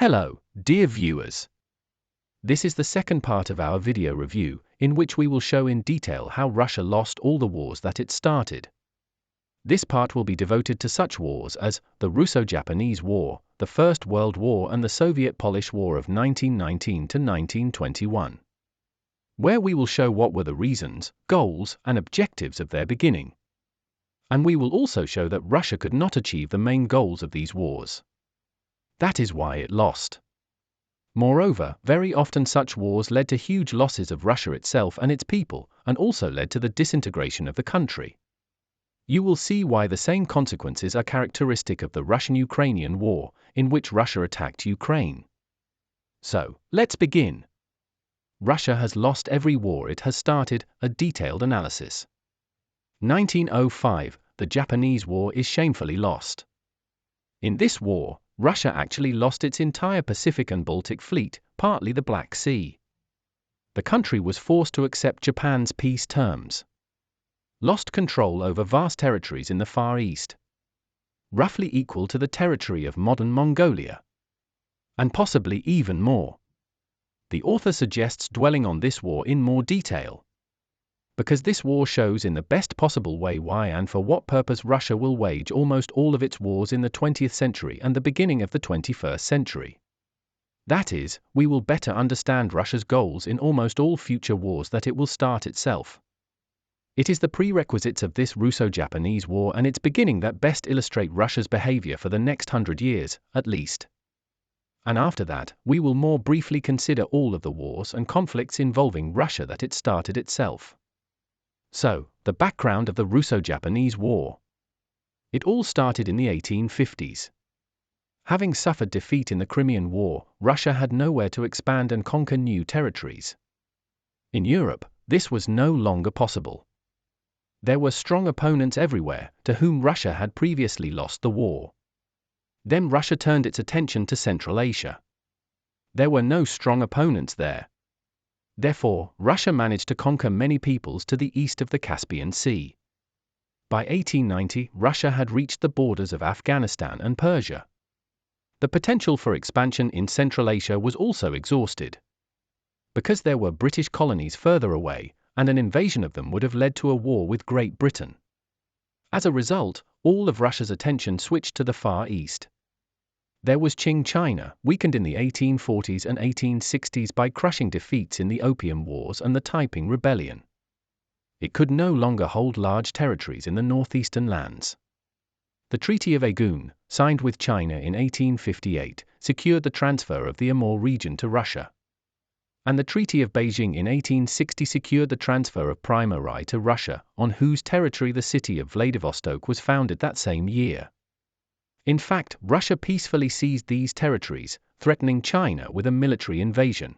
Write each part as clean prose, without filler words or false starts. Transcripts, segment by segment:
Hello, dear viewers. This is the second part of our video review, in which we will show in detail how Russia lost all the wars that it started. This part will be devoted to such wars as the Russo-Japanese War, the First World War and the Soviet-Polish War of 1919 to 1921. Where we will show what were the reasons, goals, and objectives of their beginning. And we will also show that Russia could not achieve the main goals of these wars. That is why it lost. Moreover, very often such wars led to huge losses of Russia itself and its people, and also led to the disintegration of the country. You will see why the same consequences are characteristic of the Russian-Ukrainian War, in which Russia attacked Ukraine. So, let's begin. Russia has lost every war it has started, a detailed analysis. 1905, the Japanese War is shamefully lost. In this war, Russia actually lost its entire Pacific and Baltic fleet, partly the Black Sea. The country was forced to accept Japan's peace terms. Lost control over vast territories in the Far East, roughly equal to the territory of modern Mongolia, and possibly even more. The author suggests dwelling on this war in more detail, because this war shows in the best possible way why and for what purpose Russia will wage almost all of its wars in the 20th century and the beginning of the 21st century. That is, we will better understand Russia's goals in almost all future wars that it will start itself. It is the prerequisites of this Russo-Japanese War and its beginning that best illustrate Russia's behavior for the next 100 years, at least. And after that, we will more briefly consider all of the wars and conflicts involving Russia that it started itself. So, the background of the Russo-Japanese War. It all started in the 1850s. Having suffered defeat in the Crimean War, Russia had nowhere to expand and conquer new territories. In Europe, this was no longer possible. There were strong opponents everywhere, to whom Russia had previously lost the war. Then Russia turned its attention to Central Asia. There were no strong opponents there. Therefore, Russia managed to conquer many peoples to the east of the Caspian Sea. By 1890, Russia had reached the borders of Afghanistan and Persia. The potential for expansion in Central Asia was also exhausted. Because there were British colonies further away, and an invasion of them would have led to a war with Great Britain. As a result, all of Russia's attention switched to the Far East. There was Qing China, weakened in the 1840s and 1860s by crushing defeats in the Opium Wars and the Taiping Rebellion. It could no longer hold large territories in the northeastern lands. The Treaty of Aigun, signed with China in 1858, secured the transfer of the Amur region to Russia. And the Treaty of Beijing in 1860 secured the transfer of Primorie to Russia, on whose territory the city of Vladivostok was founded that same year. In fact, Russia peacefully seized these territories, threatening China with a military invasion.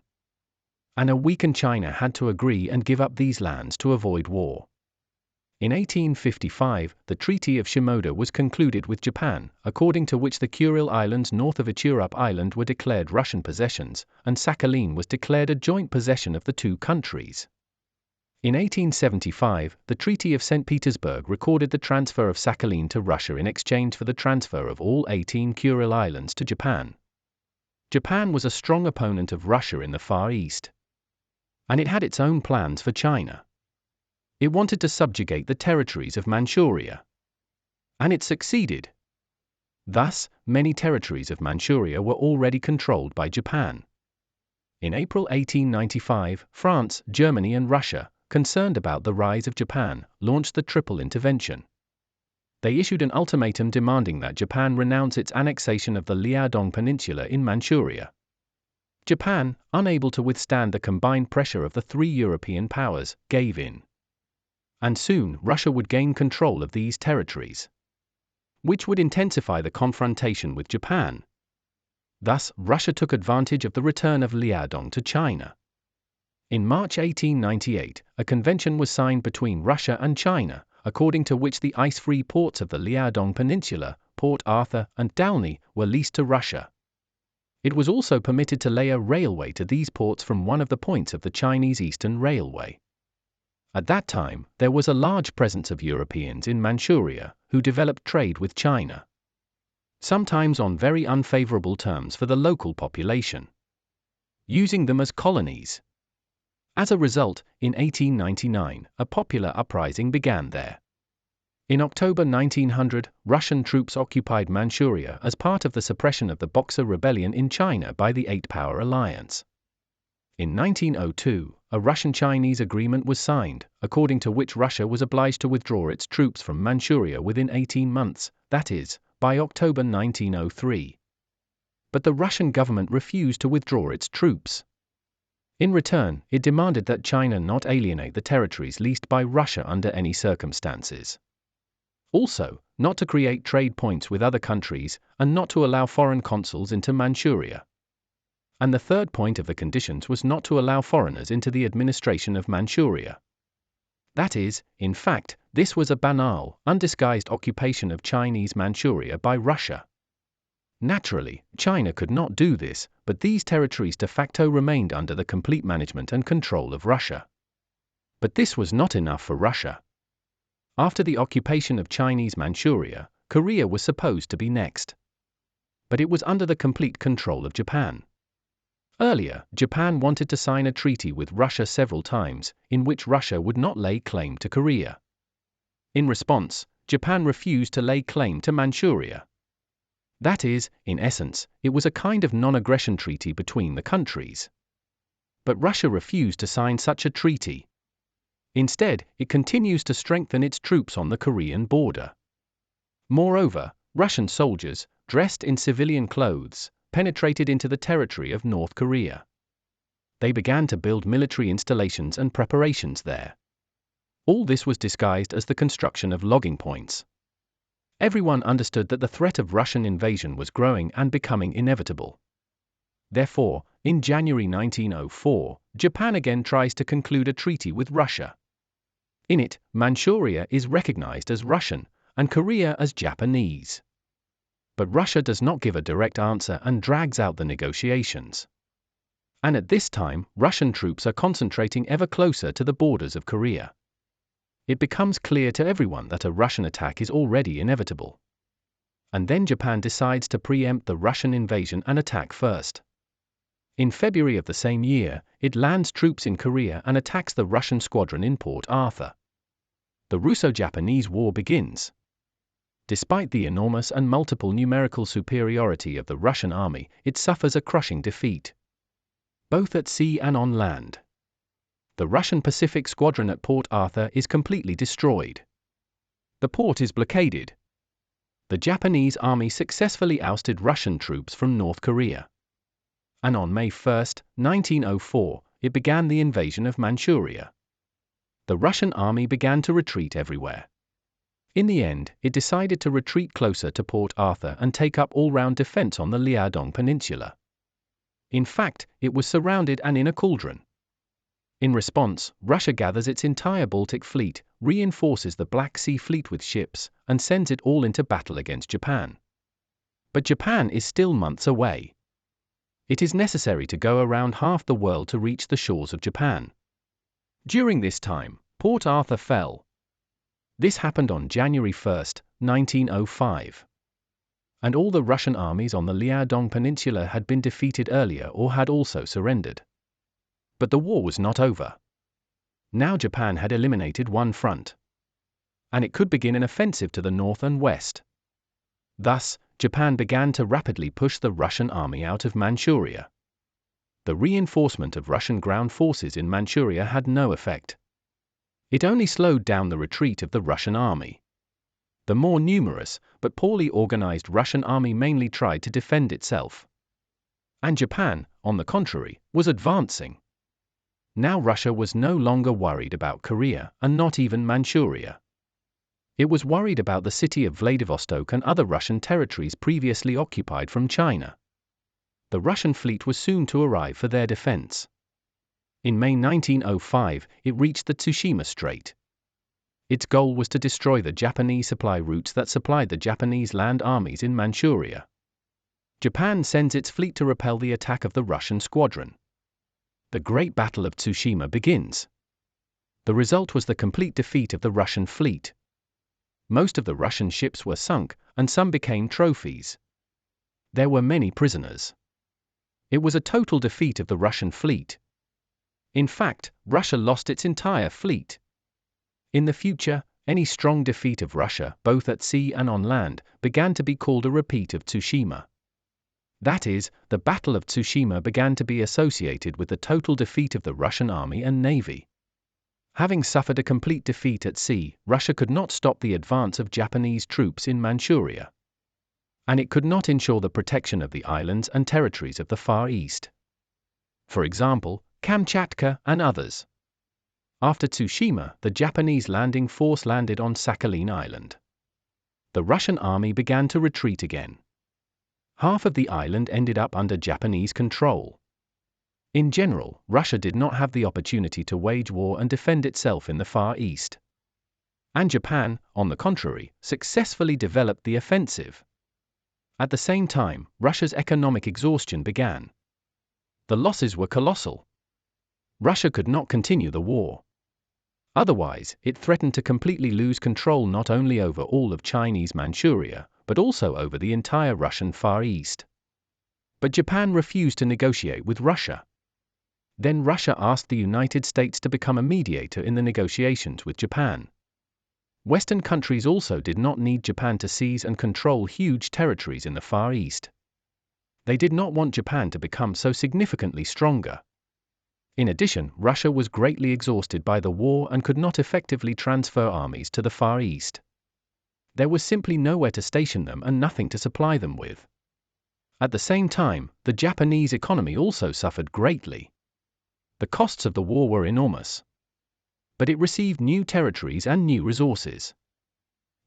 And a weakened China had to agree and give up these lands to avoid war. In 1855, the Treaty of Shimoda was concluded with Japan, according to which the Kuril Islands north of Iturup Island were declared Russian possessions, and Sakhalin was declared a joint possession of the two countries. In 1875, the Treaty of St. Petersburg recorded the transfer of Sakhalin to Russia in exchange for the transfer of all 18 Kuril Islands to Japan. Japan was a strong opponent of Russia in the Far East. And it had its own plans for China. It wanted to subjugate the territories of Manchuria. And it succeeded. Thus, many territories of Manchuria were already controlled by Japan. In April 1895, France, Germany and Russia, concerned about the rise of Japan, launched the Triple Intervention. They issued an ultimatum demanding that Japan renounce its annexation of the Liaodong Peninsula in Manchuria. Japan, unable to withstand the combined pressure of the three European powers, gave in. And soon Russia would gain control of these territories, which would intensify the confrontation with Japan. Thus, Russia took advantage of the return of Liaodong to China. In March 1898, a convention was signed between Russia and China, according to which the ice-free ports of the Liaodong Peninsula, Port Arthur and Dalny, were leased to Russia. It was also permitted to lay a railway to these ports from one of the points of the Chinese Eastern Railway. At that time, there was a large presence of Europeans in Manchuria, who developed trade with China. sometimes on very unfavorable terms for the local population, using them as colonies. As a result, in 1899, a popular uprising began there. In October 1900, Russian troops occupied Manchuria as part of the suppression of the Boxer Rebellion in China by the Eight-Power Alliance. In 1902, a Russian-Chinese agreement was signed, according to which Russia was obliged to withdraw its troops from Manchuria within 18 months, that is, by October 1903. But the Russian government refused to withdraw its troops. In return, it demanded that China not alienate the territories leased by Russia under any circumstances. Also, not to create trade points with other countries, and not to allow foreign consuls into Manchuria. And the third point of the conditions was not to allow foreigners into the administration of Manchuria. That is, in fact, this was a banal, undisguised occupation of Chinese Manchuria by Russia. Naturally, China could not do this, but these territories de facto remained under the complete management and control of Russia. But this was not enough for Russia. After the occupation of Chinese Manchuria, Korea was supposed to be next. But it was under the complete control of Japan. Earlier, Japan wanted to sign a treaty with Russia several times, in which Russia would not lay claim to Korea. In response, Japan refused to lay claim to Manchuria. That is, in essence, it was a kind of non-aggression treaty between the countries. But Russia refused to sign such a treaty. Instead, it continues to strengthen its troops on the Korean border. Moreover, Russian soldiers, dressed in civilian clothes, penetrated into the territory of North Korea. They began to build military installations and preparations there. All this was disguised as the construction of logging points. Everyone understood that the threat of Russian invasion was growing and becoming inevitable. Therefore, in January 1904, Japan again tries to conclude a treaty with Russia. In it, Manchuria is recognized as Russian, and Korea as Japanese. But Russia does not give a direct answer and drags out the negotiations. And at this time, Russian troops are concentrating ever closer to the borders of Korea. It becomes clear to everyone that a Russian attack is already inevitable. And then Japan decides to preempt the Russian invasion and attack first. In February of the same year, it lands troops in Korea and attacks the Russian squadron in Port Arthur. The Russo-Japanese War begins. Despite the enormous and multiple numerical superiority of the Russian army, it suffers a crushing defeat, both at sea and on land. The Russian Pacific Squadron at Port Arthur is completely destroyed. The port is blockaded. The Japanese army successfully ousted Russian troops from North Korea. And on May 1, 1904, it began the invasion of Manchuria. The Russian army began to retreat everywhere. In the end, it decided to retreat closer to Port Arthur and take up all-round defense on the Liaodong Peninsula. In fact, it was surrounded and in a cauldron. In response, Russia gathers its entire Baltic fleet, reinforces the Black Sea Fleet with ships, and sends it all into battle against Japan. But Japan is still months away. It is necessary to go around half the world to reach the shores of Japan. During this time, Port Arthur fell. This happened on January 1, 1905. And all the Russian armies on the Liaodong Peninsula had been defeated earlier or had also surrendered. But the war was not over. Now Japan had eliminated one front. And it could begin an offensive to the north and west. Thus, Japan began to rapidly push the Russian army out of Manchuria. The reinforcement of Russian ground forces in Manchuria had no effect. It only slowed down the retreat of the Russian army. The more numerous, but poorly organized Russian army mainly tried to defend itself. And Japan, on the contrary, was advancing. Now Russia was no longer worried about Korea, and not even Manchuria. It was worried about the city of Vladivostok and other Russian territories previously occupied from China. The Russian fleet was soon to arrive for their defense. In May 1905, it reached the Tsushima Strait. Its goal was to destroy the Japanese supply routes that supplied the Japanese land armies in Manchuria. Japan sends its fleet to repel the attack of the Russian squadron. The Great Battle of Tsushima begins. The result was the complete defeat of the Russian fleet. Most of the Russian ships were sunk, and some became trophies. There were many prisoners. It was a total defeat of the Russian fleet. In fact, Russia lost its entire fleet. In the future, any strong defeat of Russia, both at sea and on land, began to be called a repeat of Tsushima. That is, the Battle of Tsushima began to be associated with the total defeat of the Russian army and navy. Having suffered a complete defeat at sea, Russia could not stop the advance of Japanese troops in Manchuria. And it could not ensure the protection of the islands and territories of the Far East. For example, Kamchatka and others. After Tsushima, the Japanese landing force landed on Sakhalin Island. The Russian army began to retreat again. Half of the island ended up under Japanese control. In general, Russia did not have the opportunity to wage war and defend itself in the Far East. And Japan, on the contrary, successfully developed the offensive. At the same time, Russia's economic exhaustion began. The losses were colossal. Russia could not continue the war. Otherwise, it threatened to completely lose control not only over all of Chinese Manchuria, but also over the entire Russian Far East. But Japan refused to negotiate with Russia. Then Russia asked the United States to become a mediator in the negotiations with Japan. Western countries also did not need Japan to seize and control huge territories in the Far East. They did not want Japan to become so significantly stronger. In addition, Russia was greatly exhausted by the war and could not effectively transfer armies to the Far East. There was simply nowhere to station them and nothing to supply them with. At the same time, the Japanese economy also suffered greatly. The costs of the war were enormous. But it received new territories and new resources.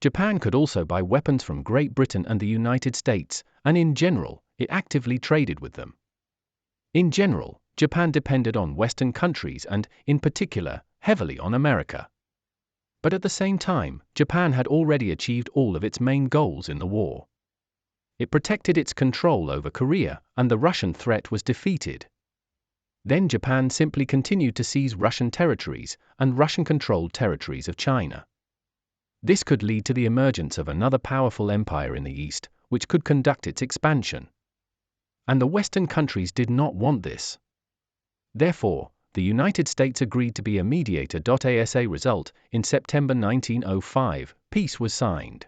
Japan could also buy weapons from Great Britain and the United States, and in general, it actively traded with them. In general, Japan depended on Western countries and, in particular, heavily on America. But at the same time, Japan had already achieved all of its main goals in the war. It protected its control over Korea, and the Russian threat was defeated. Then Japan simply continued to seize Russian territories and Russian-controlled territories of China. This could lead to the emergence of another powerful empire in the East, which could conduct its expansion. And the Western countries did not want this. Therefore, the United States agreed to be a mediator. As a result, in September 1905, peace was signed.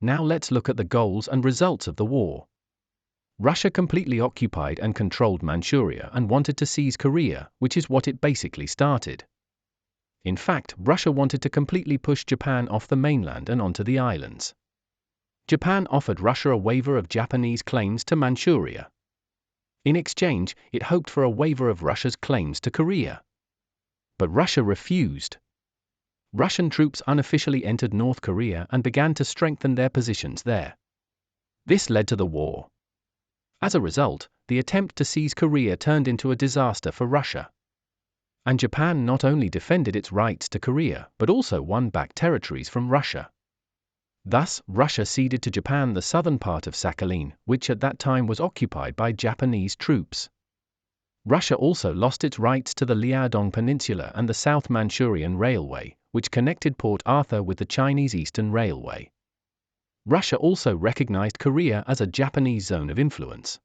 Now let's look at the goals and results of the war. Russia completely occupied and controlled Manchuria and wanted to seize Korea, which is what it basically started. In fact, Russia wanted to completely push Japan off the mainland and onto the islands. Japan offered Russia a waiver of Japanese claims to Manchuria. In exchange, it hoped for a waiver of Russia's claims to Korea. But Russia refused. Russian troops unofficially entered North Korea and began to strengthen their positions there. This led to the war. As a result, the attempt to seize Korea turned into a disaster for Russia. And Japan not only defended its rights to Korea, but also won back territories from Russia. Thus, Russia ceded to Japan the southern part of Sakhalin, which at that time was occupied by Japanese troops. Russia also lost its rights to the Liaodong Peninsula and the South Manchurian Railway, which connected Port Arthur with the Chinese Eastern Railway. Russia also recognized Korea as a Japanese zone of influence.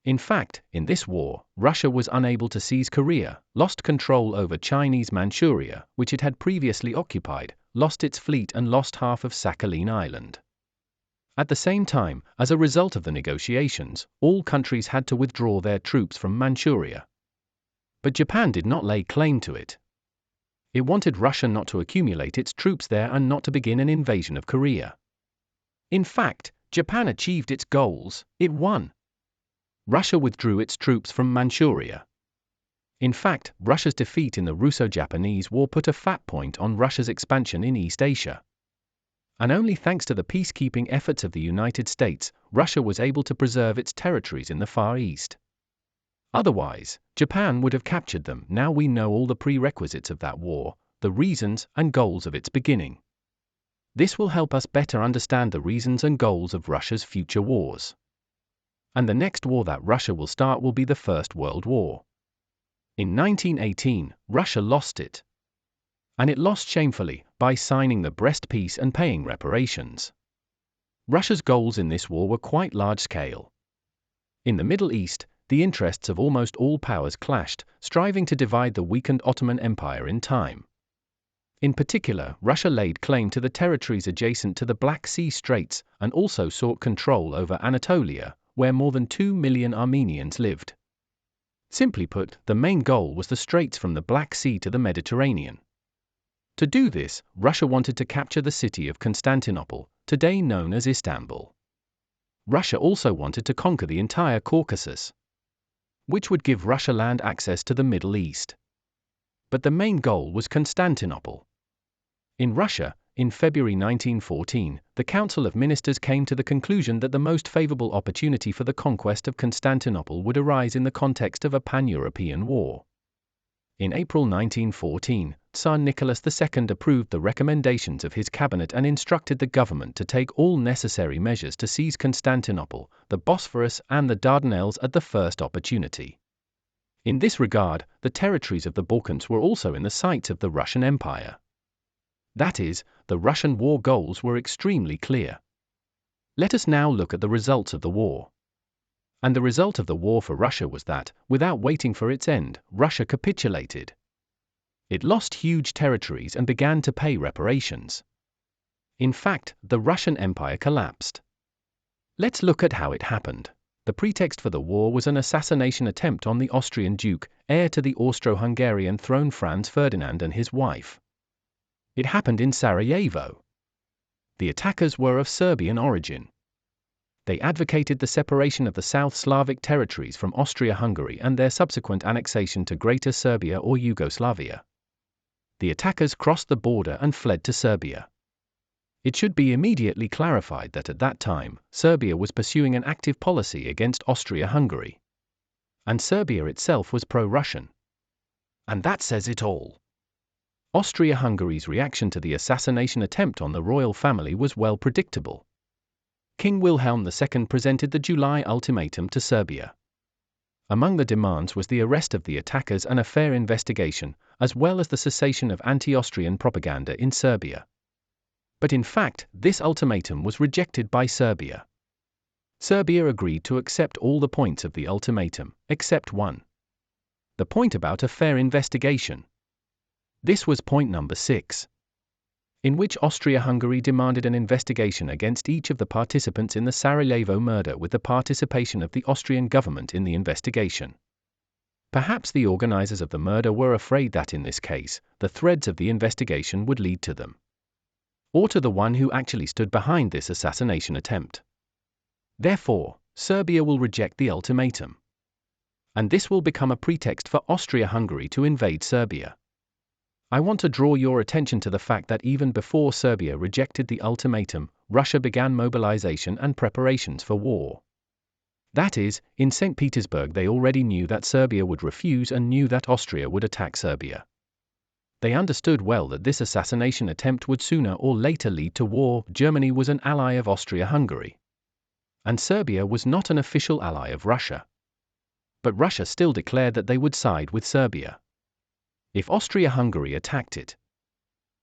In fact, in this war, Russia was unable to seize Korea, lost control over Chinese Manchuria, which it had previously occupied, lost its fleet and lost half of Sakhalin Island. At the same time, as a result of the negotiations, all countries had to withdraw their troops from Manchuria. But Japan did not lay claim to it. It wanted Russia not to accumulate its troops there and not to begin an invasion of Korea. In fact, Japan achieved its goals. It won. Russia withdrew its troops from Manchuria. In fact, Russia's defeat in the Russo-Japanese War put a fat point on Russia's expansion in East Asia. And only thanks to the peacekeeping efforts of the United States, Russia was able to preserve its territories in the Far East. Otherwise, Japan would have captured them. Now we know all the prerequisites of that war, the reasons and goals of its beginning. This will help us better understand the reasons and goals of Russia's future wars. And the next war that Russia will start will be the First World War. In 1918, Russia lost it. And it lost shamefully, by signing the Brest Peace and paying reparations. Russia's goals in this war were quite large-scale. In the Middle East, the interests of almost all powers clashed, striving to divide the weakened Ottoman Empire in time. In particular, Russia laid claim to the territories adjacent to the Black Sea Straits and also sought control over Anatolia, where more than 2 million Armenians lived. Simply put, the main goal was the Straits from the Black Sea to the Mediterranean. To do this, Russia wanted to capture the city of Constantinople, today known as Istanbul. Russia also wanted to conquer the entire Caucasus, which would give Russia land access to the Middle East. But the main goal was Constantinople. In Russia, in February 1914, the Council of Ministers came to the conclusion that the most favorable opportunity for the conquest of Constantinople would arise in the context of a pan-European war. In April 1914, Tsar Nicholas II approved the recommendations of his cabinet and instructed the government to take all necessary measures to seize Constantinople, the Bosphorus, and the Dardanelles at the first opportunity. In this regard, the territories of the Balkans were also in the sights of the Russian Empire. That is, the Russian war goals were extremely clear. Let us now look at the results of the war. And the result of the war for Russia was that, without waiting for its end, Russia capitulated. It lost huge territories and began to pay reparations. In fact, the Russian Empire collapsed. Let's look at how it happened. The pretext for the war was an assassination attempt on the Austrian Duke, heir to the Austro-Hungarian throne Franz Ferdinand and his wife. It happened in Sarajevo. The attackers were of Serbian origin. They advocated the separation of the South Slavic territories from Austria-Hungary and their subsequent annexation to Greater Serbia or Yugoslavia. The attackers crossed the border and fled to Serbia. It should be immediately clarified that at that time, Serbia was pursuing an active policy against Austria-Hungary. And Serbia itself was pro-Russian. And that says it all. Austria-Hungary's reaction to the assassination attempt on the royal family was well predictable. King Wilhelm II presented the July Ultimatum to Serbia. Among the demands was the arrest of the attackers and a fair investigation, as well as the cessation of anti-Austrian propaganda in Serbia. But in fact, this ultimatum was rejected by Serbia. Serbia agreed to accept all the points of the ultimatum, except one. The point about a fair investigation. This was point number 6. In which Austria-Hungary demanded an investigation against each of the participants in the Sarajevo murder with the participation of the Austrian government in the investigation. Perhaps the organizers of the murder were afraid that in this case, the threads of the investigation would lead to them. Or to the one who actually stood behind this assassination attempt. Therefore, Serbia will reject the ultimatum. And this will become a pretext for Austria-Hungary to invade Serbia. I want to draw your attention to the fact that even before Serbia rejected the ultimatum, Russia began mobilization and preparations for war. That is, in St. Petersburg they already knew that Serbia would refuse and knew that Austria would attack Serbia. They understood well that this assassination attempt would sooner or later lead to war. Germany was an ally of Austria-Hungary. And Serbia was not an official ally of Russia. But Russia still declared that they would side with Serbia if Austria-Hungary attacked it.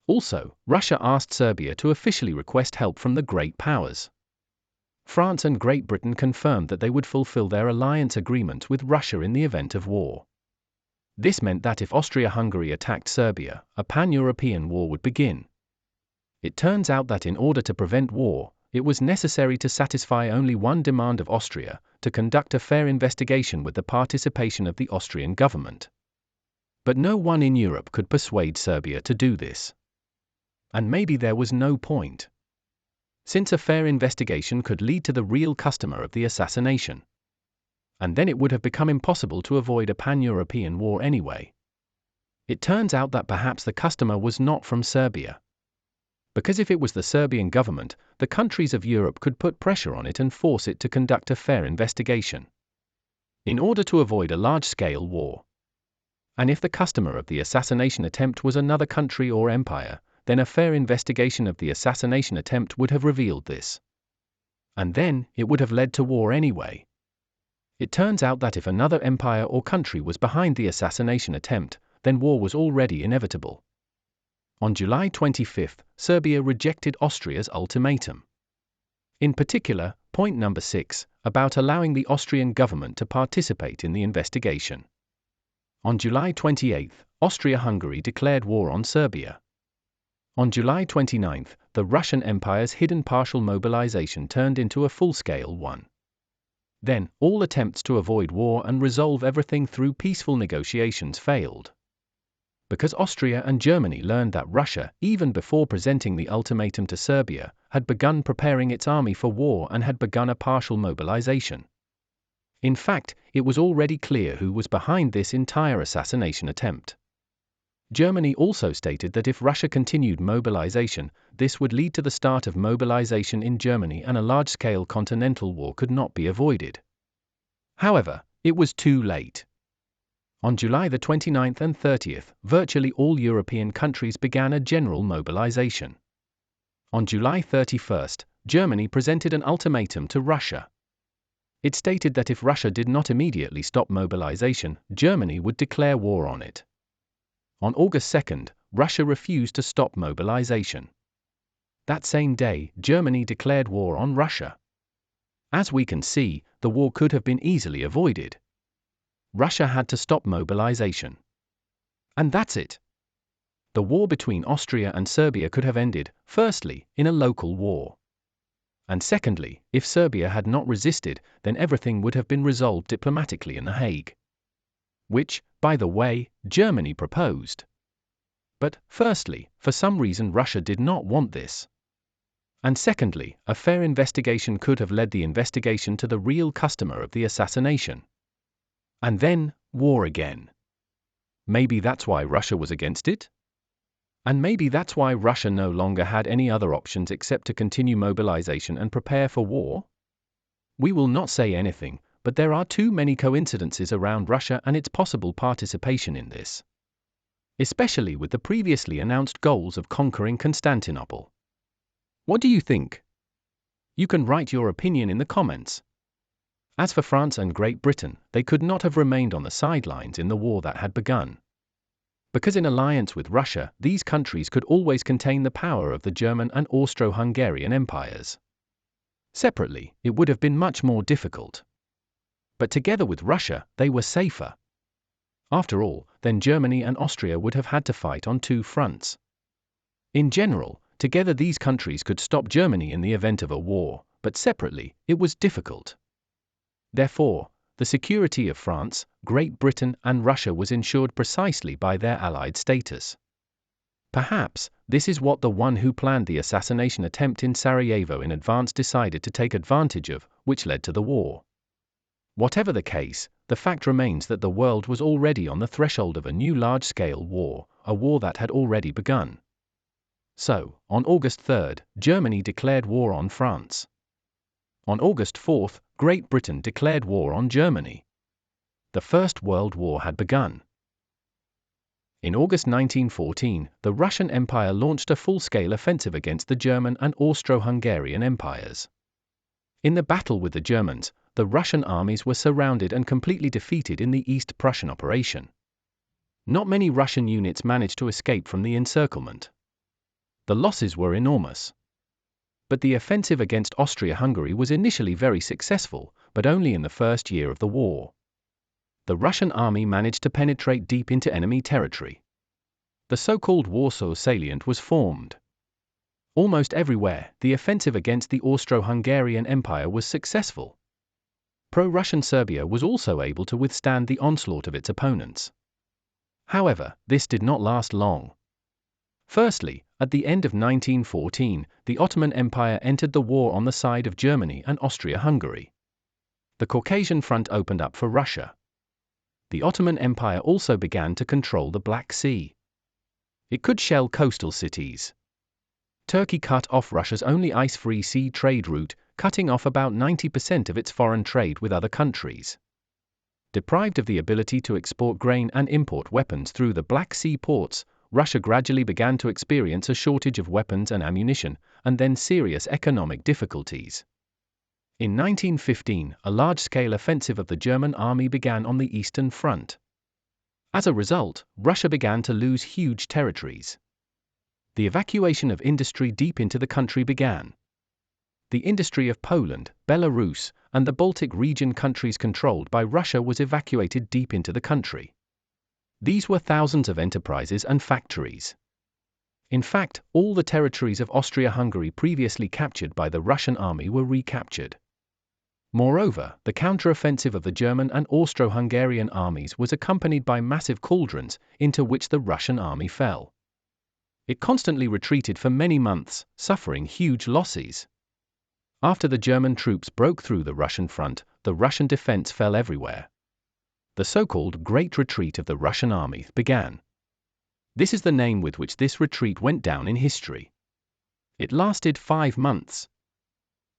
Also, Russia asked Serbia to officially request help from the great powers. France and Great Britain confirmed that they would fulfill their alliance agreement with Russia in the event of war. This meant that if Austria-Hungary attacked Serbia, a pan-European war would begin. It turns out that in order to prevent war, it was necessary to satisfy only one demand of Austria, to conduct a fair investigation with the participation of the Austrian government. But no one in Europe could persuade Serbia to do this. And maybe there was no point. Since a fair investigation could lead to the real customer of the assassination. And then it would have become impossible to avoid a pan-European war anyway. It turns out that perhaps the customer was not from Serbia. Because if it was the Serbian government, the countries of Europe could put pressure on it and force it to conduct a fair investigation. In order to avoid a large-scale war. And if the customer of the assassination attempt was another country or empire, then a fair investigation of the assassination attempt would have revealed this. And then, it would have led to war anyway. It turns out that if another empire or country was behind the assassination attempt, then war was already inevitable. On July 25, Serbia rejected Austria's ultimatum. In particular, point number 6, about allowing the Austrian government to participate in the investigation. On July 28, Austria-Hungary declared war on Serbia. On July 29, the Russian Empire's hidden partial mobilization turned into a full-scale one. Then, all attempts to avoid war and resolve everything through peaceful negotiations failed. Because Austria and Germany learned that Russia, even before presenting the ultimatum to Serbia, had begun preparing its army for war and had begun a partial mobilization. In fact, it was already clear who was behind this entire assassination attempt. Germany also stated that if Russia continued mobilization, this would lead to the start of mobilization in Germany and a large-scale continental war could not be avoided. However, it was too late. On July the 29th and 30th, virtually all European countries began a general mobilization. On July 31st, Germany presented an ultimatum to Russia. It stated that if Russia did not immediately stop mobilization, Germany would declare war on it. On August 2nd, Russia refused to stop mobilization. That same day, Germany declared war on Russia. As we can see, the war could have been easily avoided. Russia had to stop mobilization. And that's it. The war between Austria and Serbia could have ended, firstly, in a local war. And secondly, if Serbia had not resisted, then everything would have been resolved diplomatically in The Hague. Which, by the way, Germany proposed. But, firstly, for some reason Russia did not want this. And secondly, a fair investigation could have led the investigation to the real customer of the assassination. And then, war again. Maybe that's why Russia was against it? And maybe that's why Russia no longer had any other options except to continue mobilization and prepare for war? We will not say anything, but there are too many coincidences around Russia and its possible participation in this. Especially with the previously announced goals of conquering Constantinople. What do you think? You can write your opinion in the comments. As for France and Great Britain, they could not have remained on the sidelines in the war that had begun. Because in alliance with Russia, these countries could always contain the power of the German and Austro-Hungarian empires. Separately, it would have been much more difficult. But together with Russia, they were safer. After all, then Germany and Austria would have had to fight on two fronts. In general, together these countries could stop Germany in the event of a war, but separately, it was difficult. Therefore, the security of France, Great Britain and Russia was ensured precisely by their allied status. Perhaps, this is what the one who planned the assassination attempt in Sarajevo in advance decided to take advantage of, which led to the war. Whatever the case, the fact remains that the world was already on the threshold of a new large-scale war, a war that had already begun. So, on August 3, Germany declared war on France. On August 4, Great Britain declared war on Germany. The First World War had begun. In August 1914, the Russian Empire launched a full-scale offensive against the German and Austro-Hungarian empires. In the battle with the Germans, the Russian armies were surrounded and completely defeated in the East Prussian operation. Not many Russian units managed to escape from the encirclement. The losses were enormous. But the offensive against Austria-Hungary was initially very successful, but only in the first year of the war. The Russian army managed to penetrate deep into enemy territory. The so-called Warsaw salient was formed. Almost everywhere, the offensive against the Austro-Hungarian Empire was successful. Pro-Russian Serbia was also able to withstand the onslaught of its opponents. However, this did not last long. Firstly, at the end of 1914, the Ottoman Empire entered the war on the side of Germany and Austria-Hungary. The Caucasian front opened up for Russia. The Ottoman Empire also began to control the Black Sea. It could shell coastal cities. Turkey cut off Russia's only ice-free sea trade route, cutting off about 90% of its foreign trade with other countries. Deprived of the ability to export grain and import weapons through the Black Sea ports, Russia gradually began to experience a shortage of weapons and ammunition, and then serious economic difficulties. In 1915, a large-scale offensive of the German army began on the Eastern Front. As a result, Russia began to lose huge territories. The evacuation of industry deep into the country began. the industry of Poland, Belarus, and the Baltic region countries controlled by Russia was evacuated deep into the country. These were thousands of enterprises and factories. In fact, all the territories of Austria-Hungary previously captured by the Russian army were recaptured. Moreover, the counteroffensive of the German and Austro-Hungarian armies was accompanied by massive cauldrons, into which the Russian army fell. It constantly retreated for many months, suffering huge losses. After the German troops broke through the Russian front, the Russian defense fell everywhere. The so-called Great Retreat of the Russian army began. This is the name with which this retreat went down in history. It lasted 5 months.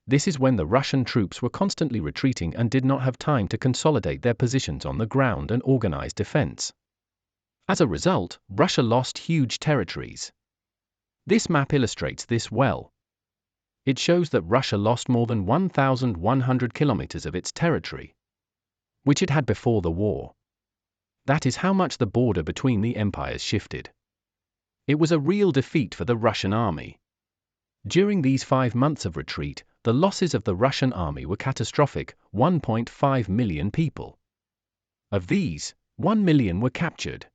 This is when the Russian troops were constantly retreating and did not have time to consolidate their positions on the ground and organize defense. As a result, Russia lost huge territories. This map illustrates this well. It shows that Russia lost more than 1,100 kilometers of its territory, which it had before the war. That is how much the border between the empires shifted. It was a real defeat for the Russian army. During these 5 months of retreat, the losses of the Russian army were catastrophic: 1.5 million people. Of these, 1 million were captured.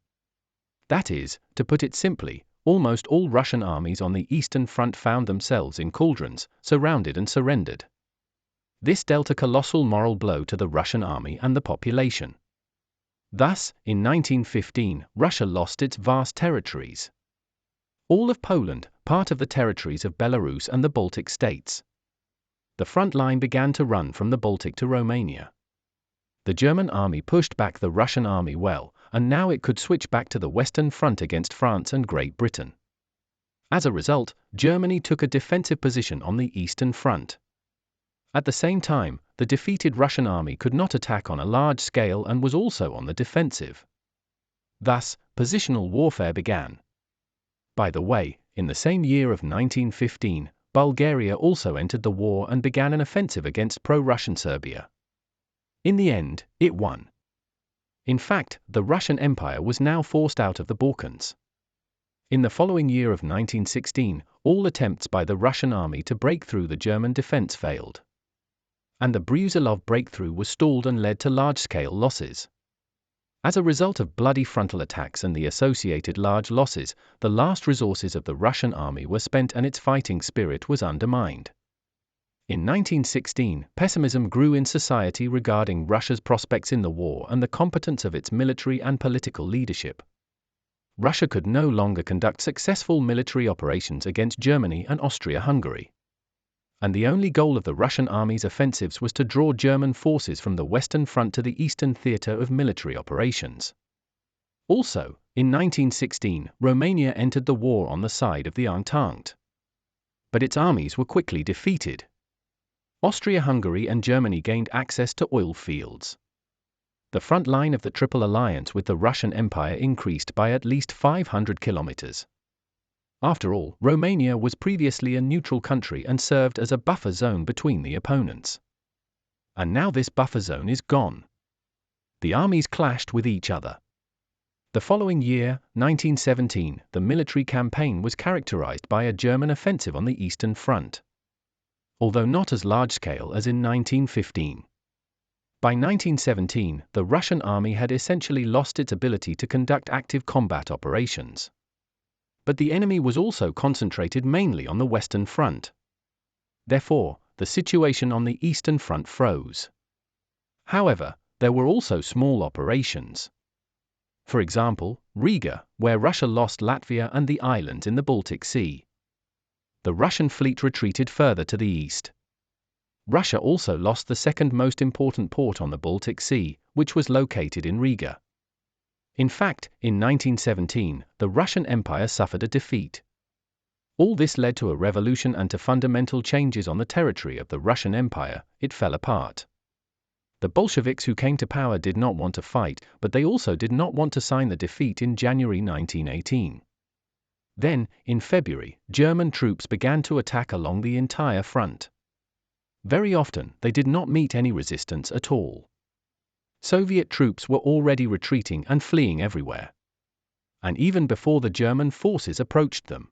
That is, to put it simply, almost all Russian armies on the Eastern Front found themselves in cauldrons, surrounded and surrendered. This dealt a colossal moral blow to the Russian army and the population. Thus, in 1915, Russia lost its vast territories. All of Poland, part of the territories of Belarus and the Baltic states. The front line began to run from the Baltic to Romania. The German army pushed back the Russian army well, and now it could switch back to the Western Front against France and Great Britain. As a result, Germany took a defensive position on the Eastern Front. At the same time, the defeated Russian army could not attack on a large scale and was also on the defensive. Thus, positional warfare began. By the way, in the same year of 1915, Bulgaria also entered the war and began an offensive against pro-Russian Serbia. In the end, it won. In fact, the Russian Empire was now forced out of the Balkans. In the following year of 1916, all attempts by the Russian army to break through the German defense failed. And the Brusilov breakthrough was stalled and led to large-scale losses. As a result of bloody frontal attacks and the associated large losses, the last resources of the Russian army were spent and its fighting spirit was undermined. In 1916, pessimism grew in society regarding Russia's prospects in the war and the competence of its military and political leadership. Russia could no longer conduct successful military operations against Germany and Austria-Hungary. And the only goal of the Russian army's offensives was to draw German forces from the Western Front to the Eastern theater of military operations. Also, in 1916, Romania entered the war on the side of the Entente. But its armies were quickly defeated. Austria-Hungary and Germany gained access to oil fields. The front line of the Triple Alliance with the Russian Empire increased by at least 500 kilometers. After all, Romania was previously a neutral country and served as a buffer zone between the opponents. And now this buffer zone is gone. The armies clashed with each other. The following year, 1917, the military campaign was characterized by a German offensive on the Eastern Front. Although not as large-scale as in 1915. By 1917, the Russian army had essentially lost its ability to conduct active combat operations. But the enemy was also concentrated mainly on the Western Front. Therefore, the situation on the Eastern Front froze. However, there were also small operations. For example, Riga, where Russia lost Latvia and the islands in the Baltic Sea. The Russian fleet retreated further to the east. Russia also lost the second most important port on the Baltic Sea, which was located in Riga. In fact, in 1917, the Russian Empire suffered a defeat. All this led to a revolution and to fundamental changes on the territory of the Russian Empire. It fell apart. The Bolsheviks who came to power did not want to fight, but they also did not want to sign the defeat in January 1918. Then, in February, German troops began to attack along the entire front. Very often, they did not meet any resistance at all. Soviet troops were already retreating and fleeing everywhere. And even before the German forces approached them.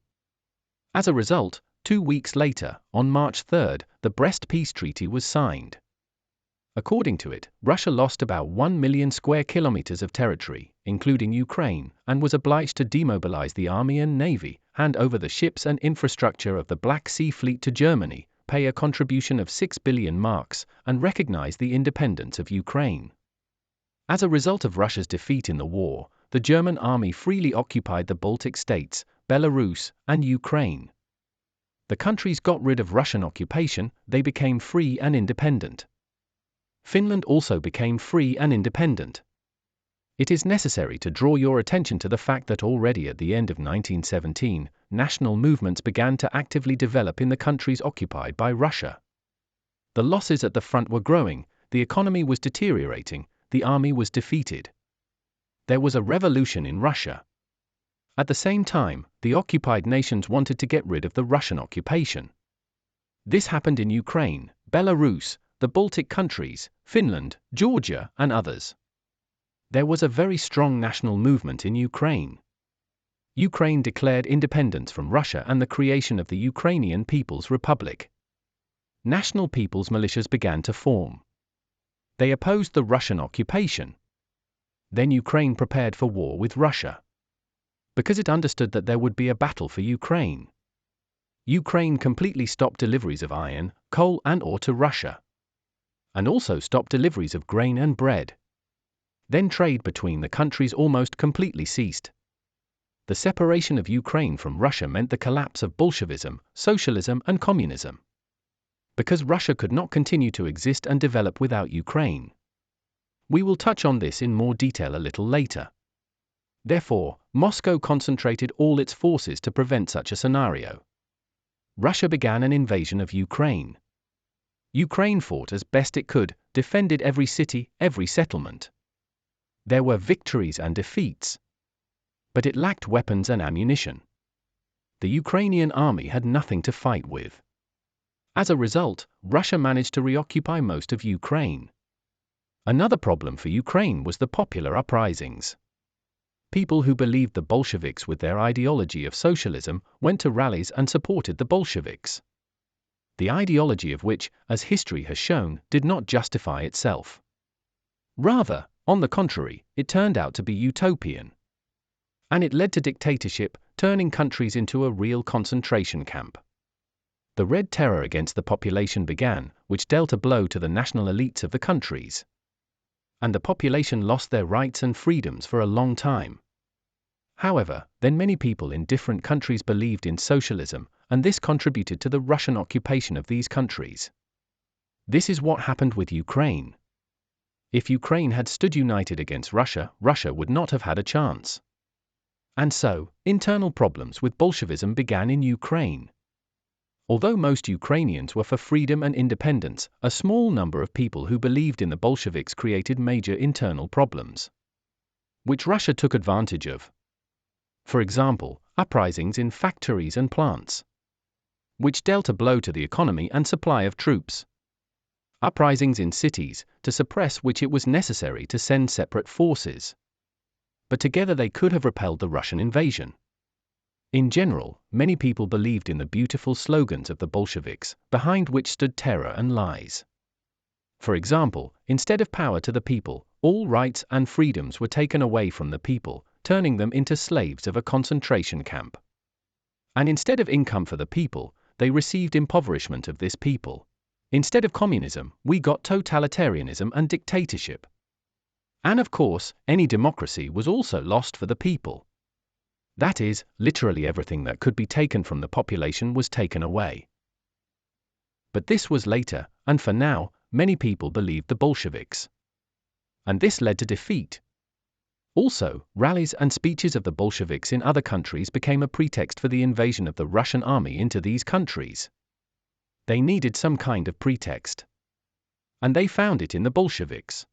As a result, 2 weeks later, on March 3, the Brest Peace Treaty was signed. According to it, Russia lost about 1 million square kilometers of territory, including Ukraine, and was obliged to demobilize the army and navy, hand over the ships and infrastructure of the Black Sea Fleet to Germany, pay a contribution of 6 billion marks, and recognize the independence of Ukraine. As a result of Russia's defeat in the war, the German army freely occupied the Baltic states, Belarus, and Ukraine. The countries got rid of Russian occupation, they became free and independent. Finland also became free and independent. It is necessary to draw your attention to the fact that already at the end of 1917, national movements began to actively develop in the countries occupied by Russia. The losses at the front were growing, the economy was deteriorating, the army was defeated. There was a revolution in Russia. At the same time, the occupied nations wanted to get rid of the Russian occupation. This happened in Ukraine, Belarus, the Baltic countries, Finland, Georgia, and others. There was a very strong national movement in Ukraine. Ukraine declared independence from Russia and the creation of the Ukrainian People's Republic. National people's militias began to form. They opposed the Russian occupation. Then Ukraine prepared for war with Russia. Because it understood that there would be a battle for Ukraine. Ukraine completely stopped deliveries of iron, coal, and ore to Russia. And also stopped deliveries of grain and bread. Then trade between the countries almost completely ceased. The separation of Ukraine from Russia meant the collapse of Bolshevism, socialism, and communism. Because Russia could not continue to exist and develop without Ukraine. We will touch on this in more detail a little later. Therefore, Moscow concentrated all its forces to prevent such a scenario. Russia began an invasion of Ukraine. Ukraine fought as best it could, defended every city, every settlement. There were victories and defeats. But it lacked weapons and ammunition. The Ukrainian army had nothing to fight with. As a result, Russia managed to reoccupy most of Ukraine. Another problem for Ukraine was the popular uprisings. People who believed the Bolsheviks with their ideology of socialism went to rallies and supported the Bolsheviks. The ideology of which, as history has shown, did not justify itself. Rather, on the contrary, it turned out to be utopian. And it led to dictatorship, turning countries into a real concentration camp. The Red Terror against the population began, which dealt a blow to the national elites of the countries. And the population lost their rights and freedoms for a long time. However, then many people in different countries believed in socialism, and this contributed to the Russian occupation of these countries. This is what happened with Ukraine. If Ukraine had stood united against Russia, Russia would not have had a chance. And so, internal problems with Bolshevism began in Ukraine. Although most Ukrainians were for freedom and independence, a small number of people who believed in the Bolsheviks created major internal problems, which Russia took advantage of. For example, uprisings in factories and plants, which dealt a blow to the economy and supply of troops. Uprisings in cities, to suppress which it was necessary to send separate forces. But together they could have repelled the Russian invasion. In general, many people believed in the beautiful slogans of the Bolsheviks, behind which stood terror and lies. For example, instead of power to the people, all rights and freedoms were taken away from the people, turning them into slaves of a concentration camp. And instead of income for the people, they received impoverishment of this people. Instead of communism, we got totalitarianism and dictatorship. And of course, any democracy was also lost for the people. That is, literally everything that could be taken from the population was taken away. But this was later, and for now, many people believed the Bolsheviks. And this led to defeat. Also, rallies and speeches of the Bolsheviks in other countries became a pretext for the invasion of the Russian army into these countries. They needed some kind of pretext. And they found it in the Bolsheviks.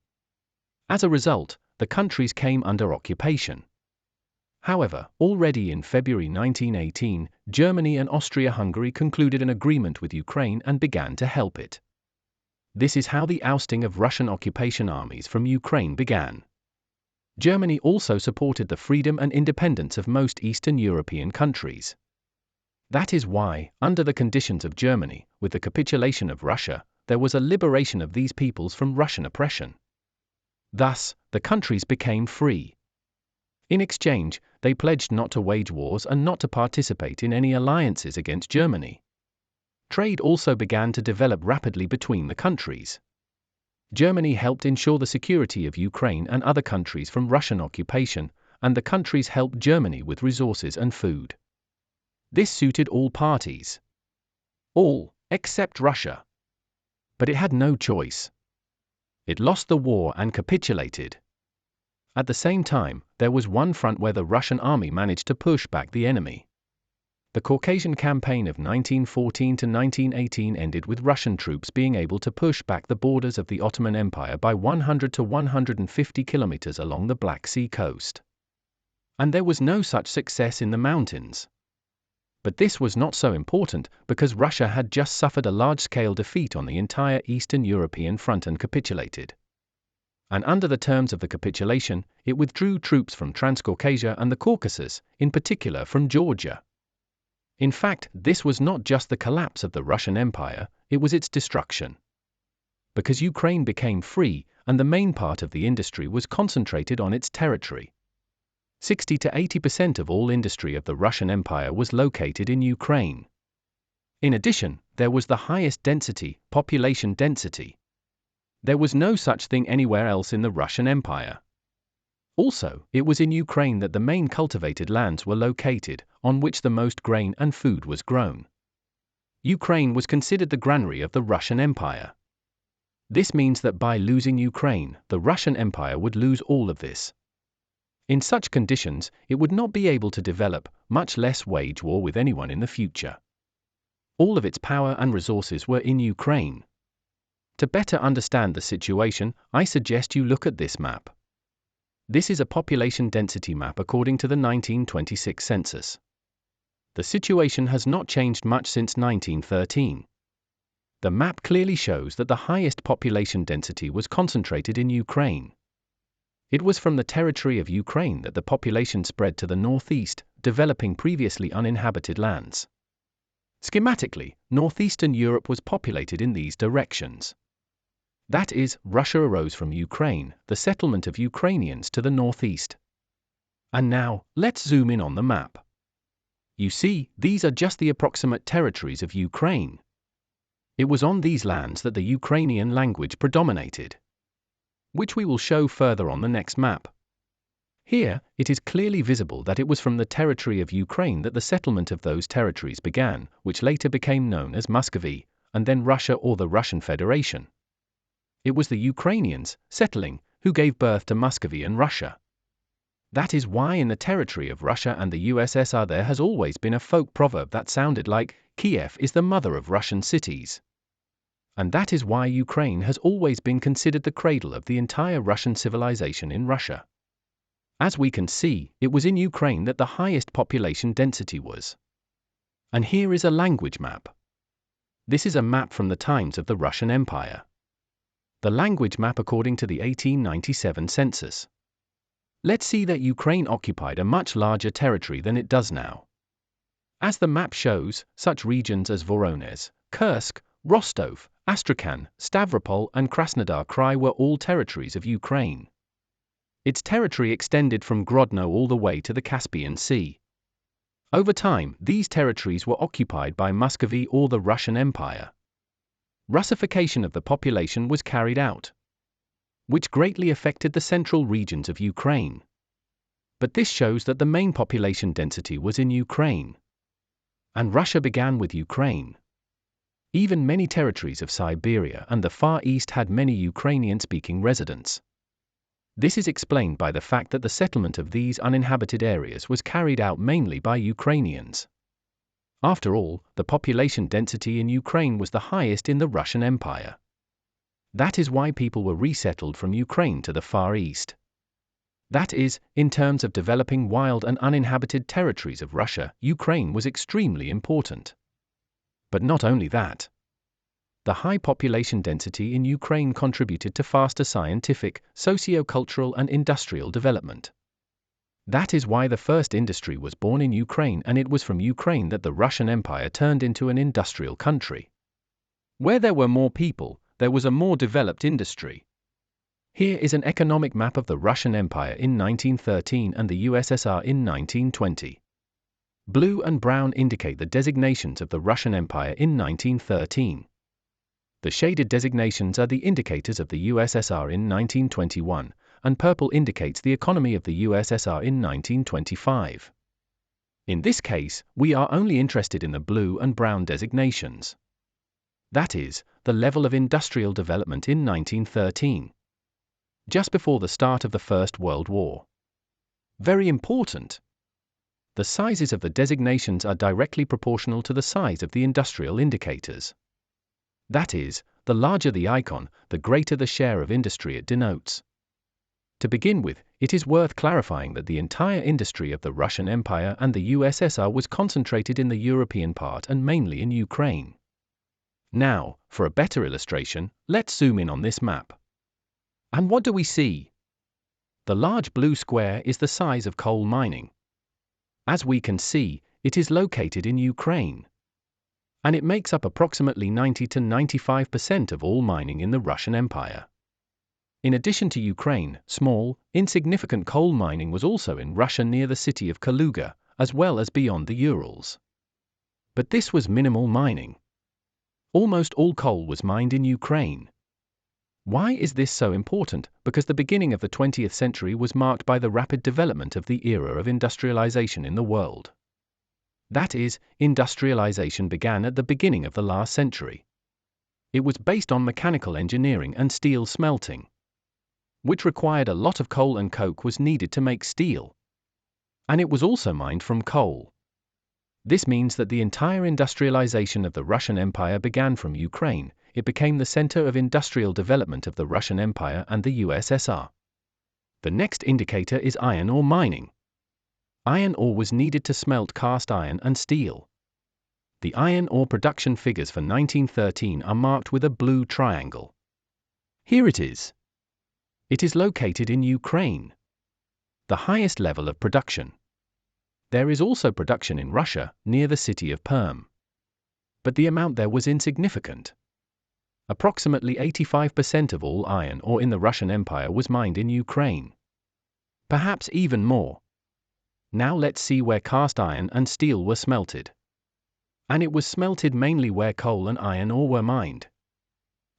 As a result, the countries came under occupation. However, already in February 1918, Germany and Austria-Hungary concluded an agreement with Ukraine and began to help it. This is how the ousting of Russian occupation armies from Ukraine began. Germany also supported the freedom and independence of most Eastern European countries. That is why, under the conditions of Germany, with the capitulation of Russia, there was a liberation of these peoples from Russian oppression. Thus, the countries became free. In exchange, they pledged not to wage wars and not to participate in any alliances against Germany. Trade also began to develop rapidly between the countries. Germany helped ensure the security of Ukraine and other countries from Russian occupation, and the countries helped Germany with resources and food. This suited all parties. All, except Russia. But it had no choice. It lost the war and capitulated. At the same time, there was one front where the Russian army managed to push back the enemy. The Caucasian campaign of 1914 to 1918 ended with Russian troops being able to push back the borders of the Ottoman Empire by 100 to 150 kilometers along the Black Sea coast. And there was no such success in the mountains. But this was not so important because Russia had just suffered a large-scale defeat on the entire Eastern European front and capitulated. And under the terms of the capitulation, it withdrew troops from Transcaucasia and the Caucasus, in particular from Georgia. In fact, this was not just the collapse of the Russian Empire, it was its destruction. Because Ukraine became free, and the main part of the industry was concentrated on its territory. 60 to 80% of all industry of the Russian Empire was located in Ukraine. In addition, there was the highest population density. There was no such thing anywhere else in the Russian Empire. Also, it was in Ukraine that the main cultivated lands were located, on which the most grain and food was grown. Ukraine was considered the granary of the Russian Empire. This means that by losing Ukraine, the Russian Empire would lose all of this. In such conditions, it would not be able to develop, much less wage war with anyone in the future. All of its power and resources were in Ukraine. To better understand the situation, I suggest you look at this map. This is a population density map according to the 1926 census. The situation has not changed much since 1913. The map clearly shows that the highest population density was concentrated in Ukraine. It was from the territory of Ukraine that the population spread to the northeast, developing previously uninhabited lands. Schematically, northeastern Europe was populated in these directions. That is, Russia arose from Ukraine, the settlement of Ukrainians to the northeast. And now, let's zoom in on the map. You see, these are just the approximate territories of Ukraine. It was on these lands that the Ukrainian language predominated, which we will show further on the next map. Here, it is clearly visible that it was from the territory of Ukraine that the settlement of those territories began, which later became known as Muscovy, and then Russia or the Russian Federation. It was the Ukrainians, settling, who gave birth to Muscovy and Russia. That is why in the territory of Russia and the USSR there has always been a folk proverb that sounded like, Kyiv is the mother of Russian cities. And that is why Ukraine has always been considered the cradle of the entire Russian civilization in Russia. As we can see, it was in Ukraine that the highest population density was. And here is a language map. This is a map from the times of the Russian Empire. The language map according to the 1897 census. Let's see that Ukraine occupied a much larger territory than it does now. As the map shows, such regions as Voronezh, Kursk, Rostov, Astrakhan, Stavropol and Krasnodar Krai were all territories of Ukraine. Its territory extended from Grodno all the way to the Caspian Sea. Over time, these territories were occupied by Muscovy or the Russian Empire. Russification of the population was carried out, which greatly affected the central regions of Ukraine. But this shows that the main population density was in Ukraine. And Russia began with Ukraine. Even many territories of Siberia and the Far East had many Ukrainian-speaking residents. This is explained by the fact that the settlement of these uninhabited areas was carried out mainly by Ukrainians. After all, the population density in Ukraine was the highest in the Russian Empire. That is why people were resettled from Ukraine to the Far East. That is, in terms of developing wild and uninhabited territories of Russia, Ukraine was extremely important. But not only that. The high population density in Ukraine contributed to faster scientific, socio-cultural and industrial development. That is why the first industry was born in Ukraine, and it was from Ukraine that the Russian Empire turned into an industrial country. Where there were more people, there was a more developed industry. Here is an economic map of the Russian Empire in 1913 and the USSR in 1920. Blue and brown indicate the designations of the Russian Empire in 1913. The shaded designations are the indicators of the USSR in 1921, and purple indicates the economy of the USSR in 1925. In this case, we are only interested in the blue and brown designations. That is, the level of industrial development in 1913. Just before the start of the First World War. Very important. The sizes of the designations are directly proportional to the size of the industrial indicators. That is, the larger the icon, the greater the share of industry it denotes. To begin with, it is worth clarifying that the entire industry of the Russian Empire and the USSR was concentrated in the European part and mainly in Ukraine. Now, for a better illustration, let's zoom in on this map. And what do we see? The large blue square is the size of coal mining. As we can see, it is located in Ukraine. And it makes up approximately 90 to 95% of all mining in the Russian Empire. In addition to Ukraine, small, insignificant coal mining was also in Russia near the city of Kaluga, as well as beyond the Urals. But this was minimal mining. Almost all coal was mined in Ukraine. Why is this so important? Because the beginning of the 20th century was marked by the rapid development of the era of industrialization in the world. That is, industrialization began at the beginning of the last century. It was based on mechanical engineering and steel smelting, which required a lot of coal, and coke was needed to make steel. And it was also mined from coal. This means that the entire industrialization of the Russian Empire began from Ukraine. It became the center of industrial development of the Russian Empire and the USSR. The next indicator is iron ore mining. Iron ore was needed to smelt cast iron and steel. The iron ore production figures for 1913 are marked with a blue triangle. Here it is. It is located in Ukraine. The highest level of production. There is also production in Russia, near the city of Perm. But the amount there was insignificant. Approximately 85% of all iron ore in the Russian Empire was mined in Ukraine. Perhaps even more. Now let's see where cast iron and steel were smelted. And it was smelted mainly where coal and iron ore were mined.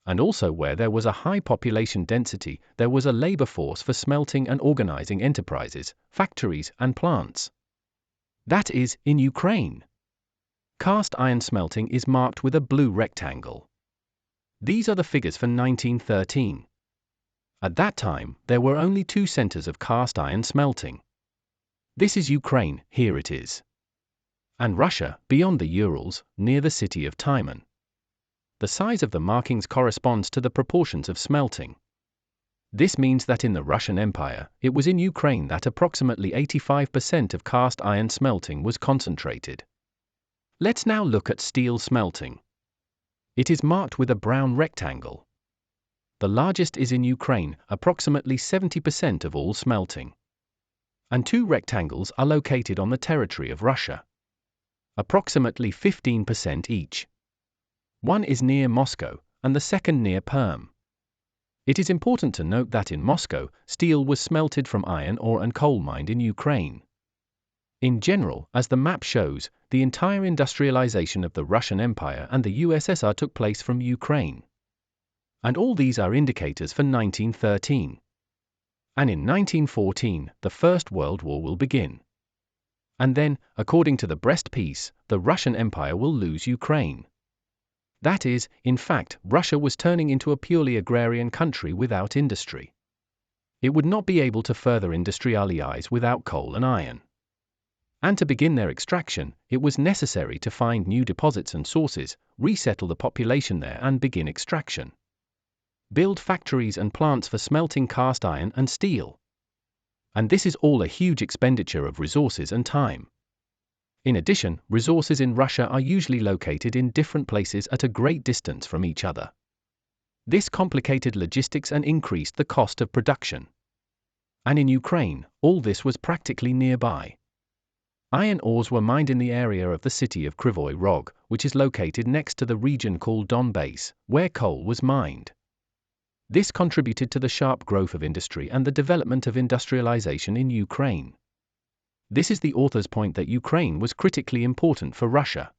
And also where there was a high population density, there was a labor force for smelting and organizing enterprises, factories, and plants. That is, in Ukraine. Cast iron smelting is marked with a blue rectangle. These are the figures for 1913. At that time, there were only 2 centers of cast iron smelting. This is Ukraine, here it is. And Russia, beyond the Urals, near the city of Tyman. The size of the markings corresponds to the proportions of smelting. This means that in the Russian Empire, it was in Ukraine that approximately 85% of cast iron smelting was concentrated. Let's now look at steel smelting. It is marked with a brown rectangle. The largest is in Ukraine, approximately 70% of all smelting. And 2 rectangles are located on the territory of Russia. Approximately 15% each. One is near Moscow, and the second near Perm. It is important to note that in Moscow, steel was smelted from iron ore and coal mined in Ukraine. In general, as the map shows, the entire industrialization of the Russian Empire and the USSR took place from Ukraine. And all these are indicators for 1913. And in 1914, the First World War will begin. And then, according to the Brest Peace, the Russian Empire will lose Ukraine. That is, in fact, Russia was turning into a purely agrarian country without industry. It would not be able to further industrialize without coal and iron. And to begin their extraction, it was necessary to find new deposits and sources, resettle the population there and begin extraction. Build factories and plants for smelting cast iron and steel. And this is all a huge expenditure of resources and time. In addition, resources in Russia are usually located in different places at a great distance from each other. This complicated logistics and increased the cost of production. And in Ukraine, all this was practically nearby. Iron ores were mined in the area of the city of Kryvyi Rog, which is located next to the region called Donbass, where coal was mined. This contributed to the sharp growth of industry and the development of industrialization in Ukraine. This is the author's point that Ukraine was critically important for Russia.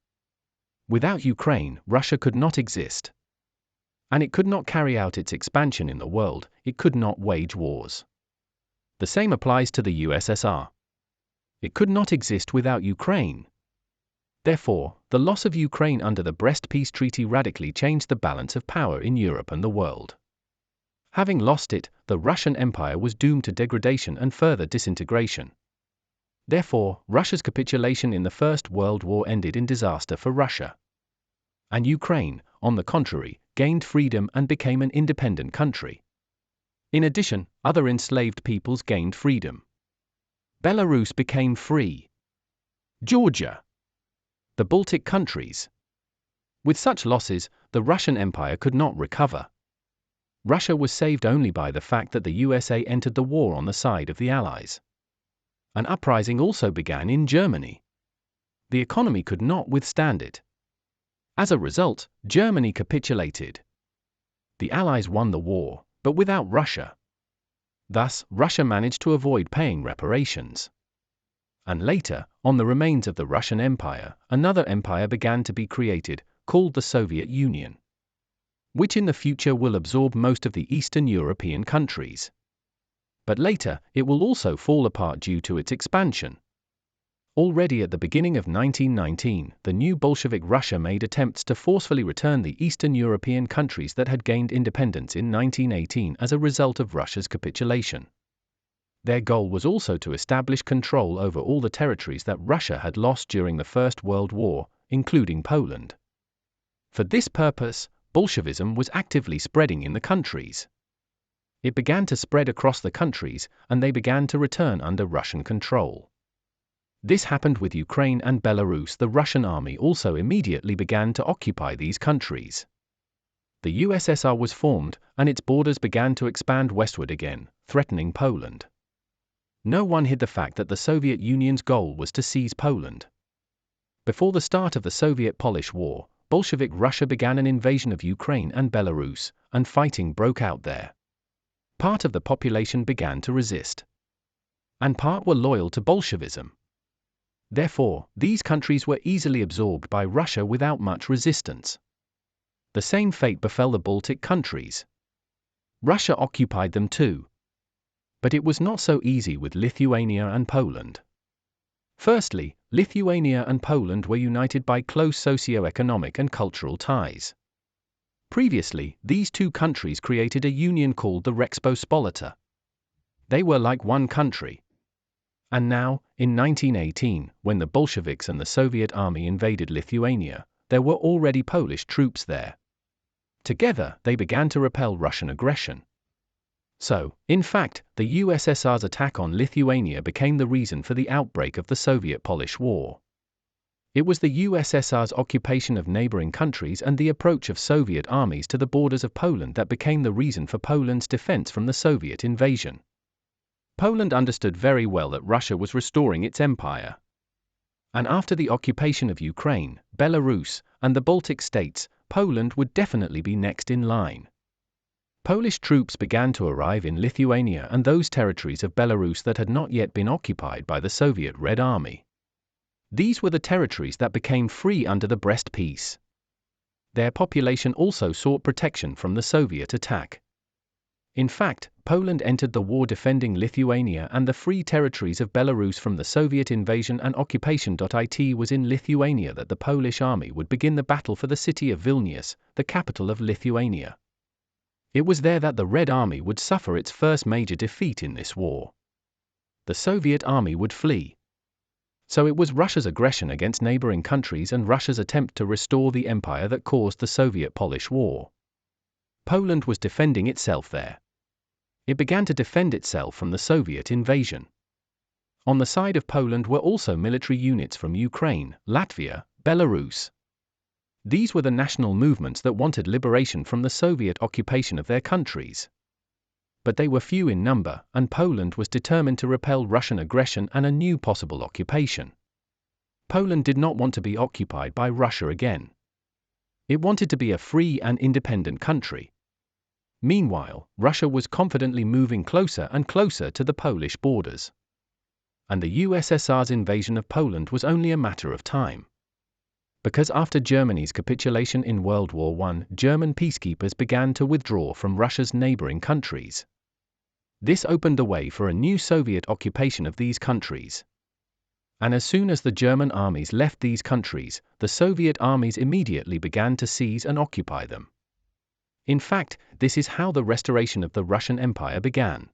Without Ukraine, Russia could not exist. And it could not carry out its expansion in the world, it could not wage wars. The same applies to the USSR. It could not exist without Ukraine. Therefore, the loss of Ukraine under the Brest Peace Treaty radically changed the balance of power in Europe and the world. Having lost it, the Russian Empire was doomed to degradation and further disintegration. Therefore, Russia's capitulation in the First World War ended in disaster for Russia. And Ukraine, on the contrary, gained freedom and became an independent country. In addition, other enslaved peoples gained freedom. Belarus became free. Georgia. The Baltic countries. With such losses, the Russian Empire could not recover. Russia was saved only by the fact that the USA entered the war on the side of the Allies. An uprising also began in Germany. The economy could not withstand it. As a result, Germany capitulated. The Allies won the war, but without Russia. Thus, Russia managed to avoid paying reparations. And later, on the remains of the Russian Empire, another empire began to be created, called the Soviet Union, which in the future will absorb most of the Eastern European countries. But later, it will also fall apart due to its expansion. Already at the beginning of 1919, the new Bolshevik Russia made attempts to forcefully return the Eastern European countries that had gained independence in 1918 as a result of Russia's capitulation. Their goal was also to establish control over all the territories that Russia had lost during the First World War, including Poland. For this purpose, Bolshevism was actively spreading in the countries. It began to spread across the countries, and they began to return under Russian control. This happened with Ukraine and Belarus. The Russian army also immediately began to occupy these countries. The USSR was formed, and its borders began to expand westward again, threatening Poland. No one hid the fact that the Soviet Union's goal was to seize Poland. Before the start of the Soviet-Polish War, Bolshevik Russia began an invasion of Ukraine and Belarus, and fighting broke out there. Part of the population began to resist, and part were loyal to Bolshevism. Therefore, these countries were easily absorbed by Russia without much resistance. The same fate befell the Baltic countries. Russia occupied them too. But it was not so easy with Lithuania and Poland. Firstly, Lithuania and Poland were united by close socio-economic and cultural ties. Previously, these two countries created a union called the Rzeczpospolita. They were like one country. And now, in 1918, when the Bolsheviks and the Soviet army invaded Lithuania, there were already Polish troops there. Together, they began to repel Russian aggression. So, in fact, the USSR's attack on Lithuania became the reason for the outbreak of the Soviet-Polish War. It was the USSR's occupation of neighboring countries and the approach of Soviet armies to the borders of Poland that became the reason for Poland's defense from the Soviet invasion. Poland understood very well that Russia was restoring its empire. And after the occupation of Ukraine, Belarus, and the Baltic states, Poland would definitely be next in line. Polish troops began to arrive in Lithuania and those territories of Belarus that had not yet been occupied by the Soviet Red Army. These were the territories that became free under the Brest Peace. Their population also sought protection from the Soviet attack. In fact, Poland entered the war defending Lithuania and the free territories of Belarus from the Soviet invasion and occupation. It was in Lithuania that the Polish army would begin the battle for the city of Vilnius, the capital of Lithuania. It was there that the Red Army would suffer its first major defeat in this war. The Soviet army would flee. So it was Russia's aggression against neighboring countries and Russia's attempt to restore the empire that caused the Soviet-Polish War. Poland was defending itself there. It began to defend itself from the Soviet invasion. On the side of Poland were also military units from Ukraine, Latvia, Belarus. These were the national movements that wanted liberation from the Soviet occupation of their countries. but they were few in number, and Poland was determined to repel Russian aggression and a new possible occupation. Poland did not want to be occupied by Russia again. It wanted to be a free and independent country. Meanwhile, Russia was confidently moving closer and closer to the Polish borders. And the USSR's invasion of Poland was only a matter of time. Because after Germany's capitulation in World War I, German peacekeepers began to withdraw from Russia's neighboring countries. This opened the way for a new Soviet occupation of these countries. And as soon as the German armies left these countries, the Soviet armies immediately began to seize and occupy them. In fact, this is how the restoration of the Russian Empire began.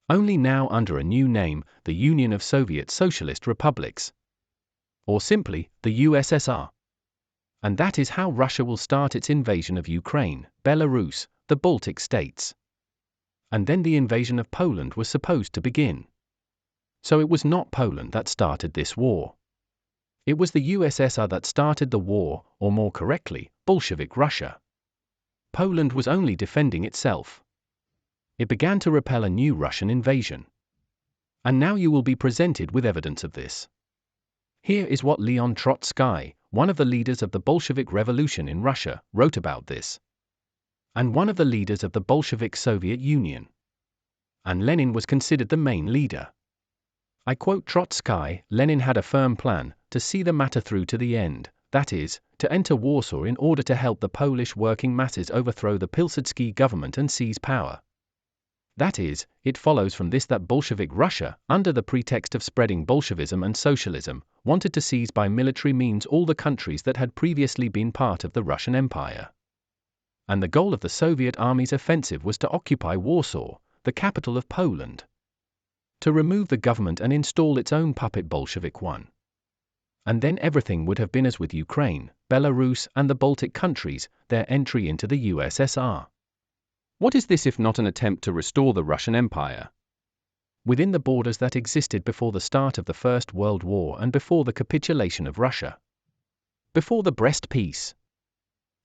Only now under a new name, the Union of Soviet Socialist Republics. Or simply, the USSR. And that is how Russia will start its invasion of Ukraine, Belarus, the Baltic states. And then the invasion of Poland was supposed to begin. So it was not Poland that started this war. It was the USSR that started the war, or more correctly, Bolshevik Russia. Poland was only defending itself. It began to repel a new Russian invasion. And now you will be presented with evidence of this. Here is what Leon Trotsky, one of the leaders of the Bolshevik Revolution in Russia, wrote about this. And one of the leaders of the Bolshevik Soviet Union. And Lenin was considered the main leader. I quote Trotsky, Lenin had a firm plan to see the matter through to the end, that is, to enter Warsaw in order to help the Polish working masses overthrow the Pilsudski government and seize power. That is, it follows from this that Bolshevik Russia, under the pretext of spreading Bolshevism and socialism, wanted to seize by military means all the countries that had previously been part of the Russian Empire. And the goal of the Soviet army's offensive was to occupy Warsaw, the capital of Poland. To remove the government and install its own puppet Bolshevik one. And then everything would have been as with Ukraine, Belarus and the Baltic countries, their entry into the USSR. What is this if not an attempt to restore the Russian Empire? Within the borders that existed before the start of the First World War and before the capitulation of Russia. Before the Brest Peace.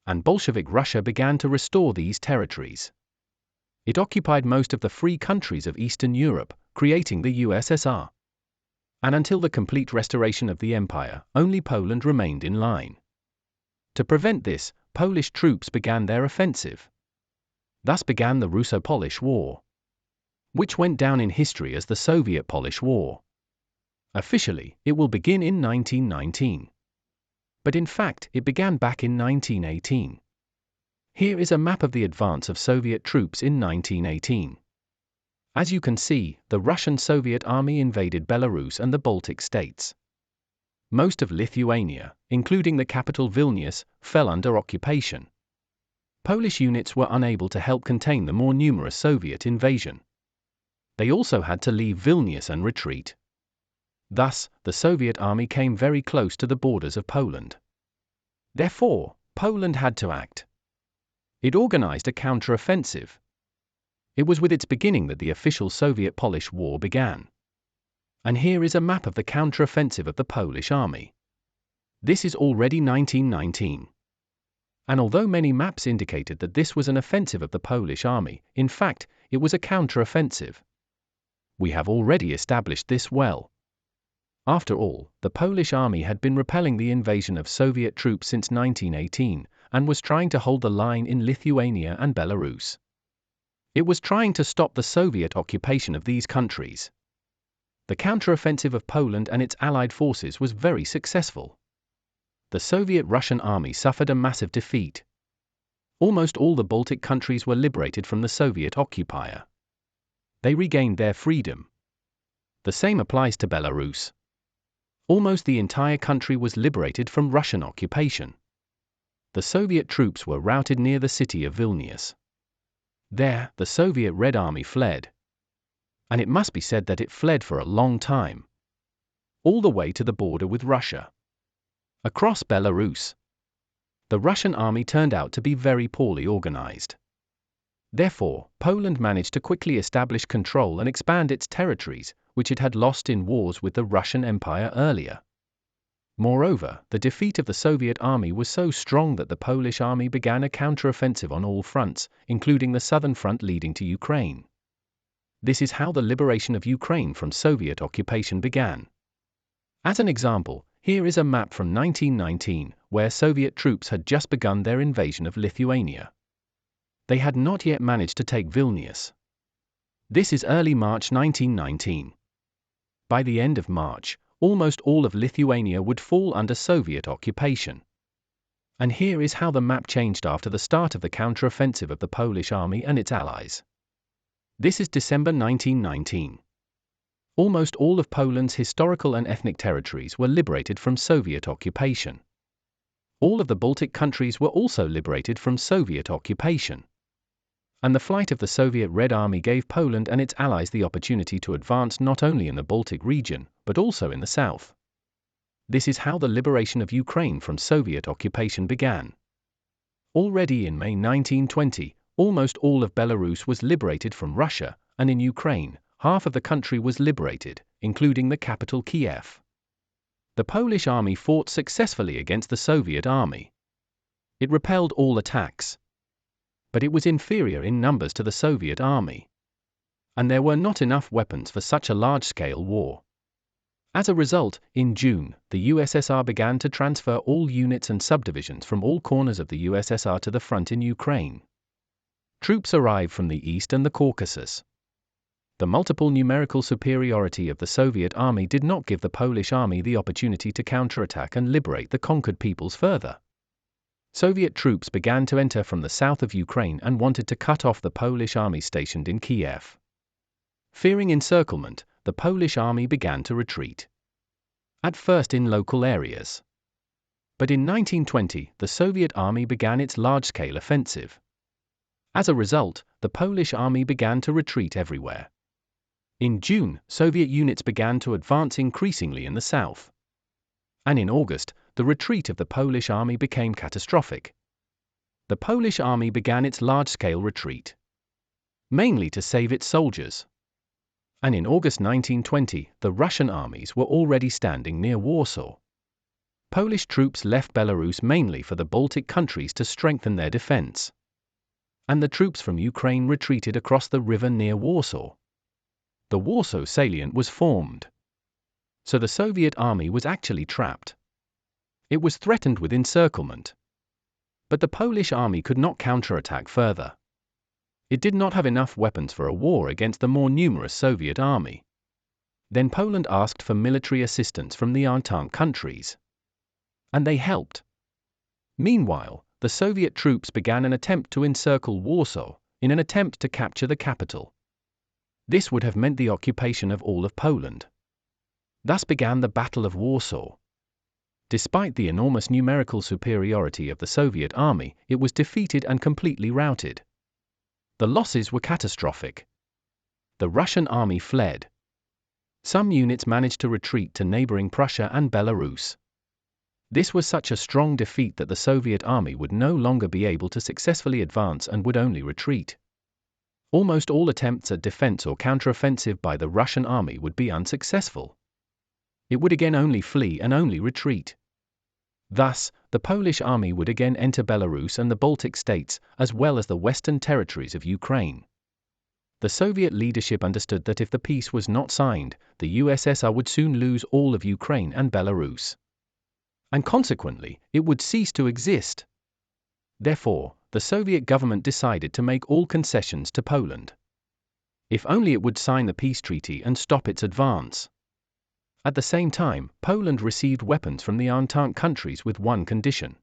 And Bolshevik Russia began to restore these territories. It occupied most of the free countries of Eastern Europe, creating the USSR. And until the complete restoration of the empire, only Poland remained in line. To prevent this, Polish troops began their offensive. Thus began the Russo-Polish War, which went down in history as the Soviet-Polish War. Officially, it will begin in 1919. But in fact, it began back in 1918. Here is a map of the advance of Soviet troops in 1918. As you can see, the Russian Soviet army invaded Belarus and the Baltic states. Most of Lithuania, including the capital Vilnius, fell under occupation. Polish units were unable to help contain the more numerous Soviet invasion. They also had to leave Vilnius and retreat. Thus, the Soviet army came very close to the borders of Poland. Therefore, Poland had to act. It organized a counteroffensive. It was with its beginning that the official Soviet-Polish War began. And here is a map of the counteroffensive of the Polish army. This is already 1919. And although many maps indicated that this was an offensive of the Polish army, in fact, it was a counteroffensive. We have already established this well. After all, the Polish army had been repelling the invasion of Soviet troops since 1918, and was trying to hold the line in Lithuania and Belarus. It was trying to stop the Soviet occupation of these countries. The counteroffensive of Poland and its allied forces was very successful. The Soviet-Russian army suffered a massive defeat. Almost all the Baltic countries were liberated from the Soviet occupier. They regained their freedom. The same applies to Belarus. Almost the entire country was liberated from Russian occupation. The Soviet troops were routed near the city of Vilnius. There, the Soviet Red Army fled. And it must be said that it fled for a long time. All the way to the border with Russia. Across Belarus. The Russian army turned out to be very poorly organized. Therefore, Poland managed to quickly establish control and expand its territories, which it had lost in wars with the Russian Empire earlier. Moreover, the defeat of the Soviet army was so strong that the Polish army began a counteroffensive on all fronts, including the southern front leading to Ukraine. This is how the liberation of Ukraine from Soviet occupation began. As an example, here is a map from 1919, where Soviet troops had just begun their invasion of Lithuania. They had not yet managed to take Vilnius. This is early March 1919. By the end of March, almost all of Lithuania would fall under Soviet occupation. And here is how the map changed after the start of the counteroffensive of the Polish army and its allies. This is December 1919. Almost all of Poland's historical and ethnic territories were liberated from Soviet occupation. All of the Baltic countries were also liberated from Soviet occupation. And the flight of the Soviet Red Army gave Poland and its allies the opportunity to advance not only in the Baltic region, but also in the south. This is how the liberation of Ukraine from Soviet occupation began. Already in May 1920, almost all of Belarus was liberated from Russia, and in Ukraine, half of the country was liberated, including the capital Kyiv. The Polish army fought successfully against the Soviet army. It repelled all attacks. But it was inferior in numbers to the Soviet army. And there were not enough weapons for such a large-scale war. As a result, in June, the USSR began to transfer all units and subdivisions from all corners of the USSR to the front in Ukraine. Troops arrived from the east and the Caucasus. The multiple numerical superiority of the Soviet army did not give the Polish army the opportunity to counterattack and liberate the conquered peoples further. Soviet troops began to enter from the south of Ukraine and wanted to cut off the Polish army stationed in Kyiv. Fearing encirclement, the Polish army began to retreat. At first in local areas. But in 1920, the Soviet army began its large-scale offensive. As a result, the Polish army began to retreat everywhere. In June, Soviet units began to advance increasingly in the south. And in August, the retreat of the Polish army became catastrophic. The Polish army began its large-scale retreat. Mainly to save its soldiers. And in August 1920, the Russian armies were already standing near Warsaw. Polish troops left Belarus mainly for the Baltic countries to strengthen their defense. And the troops from Ukraine retreated across the river near Warsaw. The Warsaw salient was formed. So the Soviet army was actually trapped. It was threatened with encirclement. But the Polish army could not counterattack further. It did not have enough weapons for a war against the more numerous Soviet army. Then Poland asked for military assistance from the Entente countries. And they helped. Meanwhile, the Soviet troops began an attempt to encircle Warsaw, in an attempt to capture the capital. This would have meant the occupation of all of Poland. Thus began the Battle of Warsaw. Despite the enormous numerical superiority of the Soviet army, it was defeated and completely routed. The losses were catastrophic. The Russian army fled. Some units managed to retreat to neighboring Prussia and Belarus. This was such a strong defeat that the Soviet army would no longer be able to successfully advance and would only retreat. Almost all attempts at defense or counteroffensive by the Russian army would be unsuccessful. It would again only flee and only retreat. Thus, the Polish army would again enter Belarus and the Baltic states, as well as the western territories of Ukraine. The Soviet leadership understood that if the peace was not signed, the USSR would soon lose all of Ukraine and Belarus. And consequently, it would cease to exist. Therefore, the Soviet government decided to make all concessions to Poland. If only it would sign the peace treaty and stop its advance. At the same time, Poland received weapons from the Entente countries with one condition.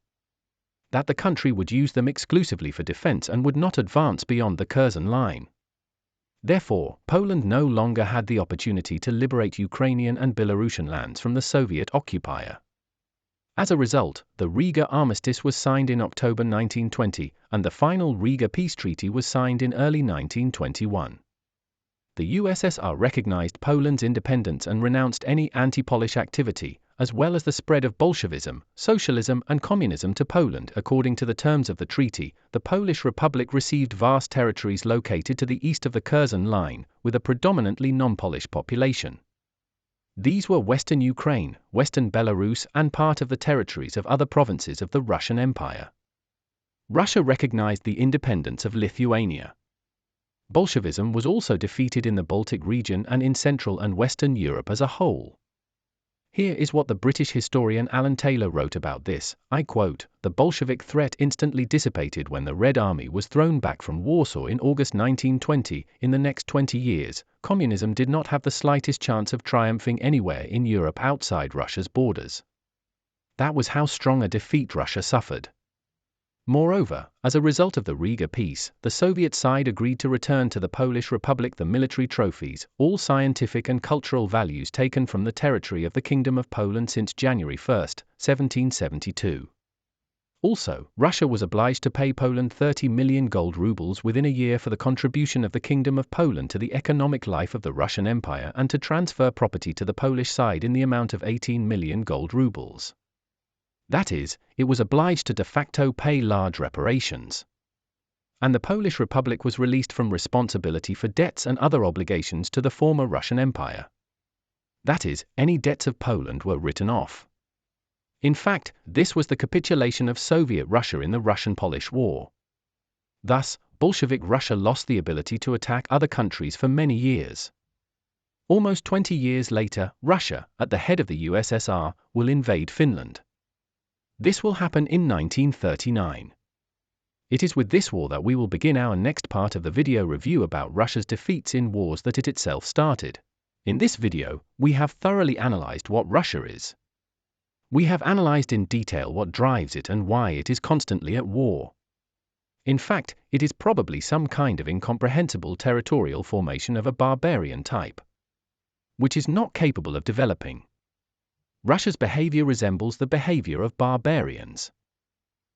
That the country would use them exclusively for defense and would not advance beyond the Curzon line. Therefore, Poland no longer had the opportunity to liberate Ukrainian and Belarusian lands from the Soviet occupier. As a result, the Riga Armistice was signed in October 1920, and the final Riga Peace Treaty was signed in early 1921. The USSR recognized Poland's independence and renounced any anti-Polish activity, as well as the spread of Bolshevism, socialism and communism to Poland. According to the terms of the treaty, the Polish Republic received vast territories located to the east of the Curzon line, with a predominantly non-Polish population. These were Western Ukraine, Western Belarus and part of the territories of other provinces of the Russian Empire. Russia recognized the independence of Lithuania. Bolshevism was also defeated in the Baltic region and in Central and Western Europe as a whole. Here is what the British historian Alan Taylor wrote about this, I quote, "The Bolshevik threat instantly dissipated when the Red Army was thrown back from Warsaw in August 1920. In the next 20 years, communism did not have the slightest chance of triumphing anywhere in Europe outside Russia's borders." That was how strong a defeat Russia suffered. Moreover, as a result of the Riga peace, the Soviet side agreed to return to the Polish Republic the military trophies, all scientific and cultural values taken from the territory of the Kingdom of Poland since January 1, 1772. Also, Russia was obliged to pay Poland 30 million gold rubles within a year for the contribution of the Kingdom of Poland to the economic life of the Russian Empire and to transfer property to the Polish side in the amount of 18 million gold rubles. That is, it was obliged to de facto pay large reparations. And the Polish Republic was released from responsibility for debts and other obligations to the former Russian Empire. That is, any debts of Poland were written off. In fact, this was the capitulation of Soviet Russia in the Russian-Polish War. Thus, Bolshevik Russia lost the ability to attack other countries for many years. Almost 20 years later, Russia, at the head of the USSR, will invade Finland. This will happen in 1939. It is with this war that we will begin our next part of the video review about Russia's defeats in wars that it itself started. In this video, we have thoroughly analyzed what Russia is. We have analyzed in detail what drives it and why it is constantly at war. In fact, it is probably some kind of incomprehensible territorial formation of a barbarian type, which is not capable of developing. Russia's behavior resembles the behavior of barbarians.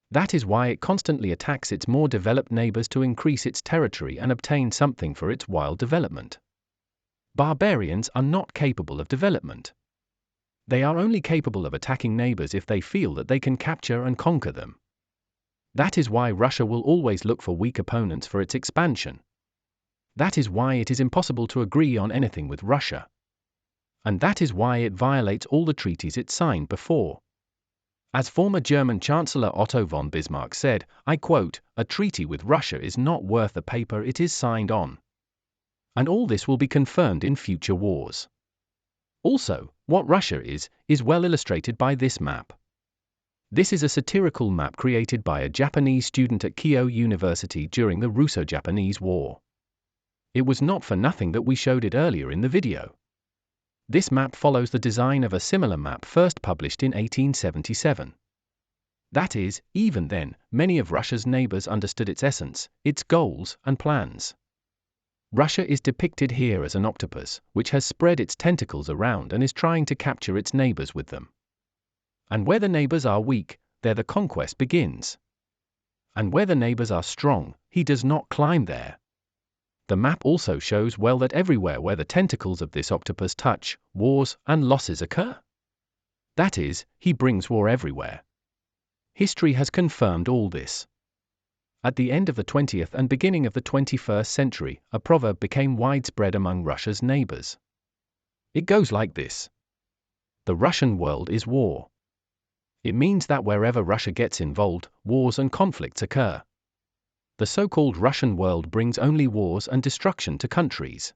That is why it constantly attacks its more developed neighbors to increase its territory and obtain something for its wild development. Barbarians are not capable of development. They are only capable of attacking neighbors if they feel that they can capture and conquer them. That is why Russia will always look for weak opponents for its expansion. That is why it is impossible to agree on anything with Russia. And that is why it violates all the treaties it signed before. As former German Chancellor Otto von Bismarck said, I quote, "A treaty with Russia is not worth the paper it is signed on." And all this will be confirmed in future wars. Also, what Russia is well illustrated by this map. This is a satirical map created by a Japanese student at Kyoto University during the Russo-Japanese War. It was not for nothing that we showed it earlier in the video. This map follows the design of a similar map first published in 1877. That is, even then, many of Russia's neighbors understood its essence, its goals, and plans. Russia is depicted here as an octopus, which has spread its tentacles around and is trying to capture its neighbors with them. And where the neighbors are weak, there the conquest begins. And where the neighbors are strong, he does not climb there. The map also shows well that everywhere where the tentacles of this octopus touch, wars and losses occur. That is, he brings war everywhere. History has confirmed all this. At the end of the 20th and beginning of the 21st century, a proverb became widespread among Russia's neighbors. It goes like this: "The Russian world is war." It means that wherever Russia gets involved, wars and conflicts occur. The so-called Russian world brings only wars and destruction to countries.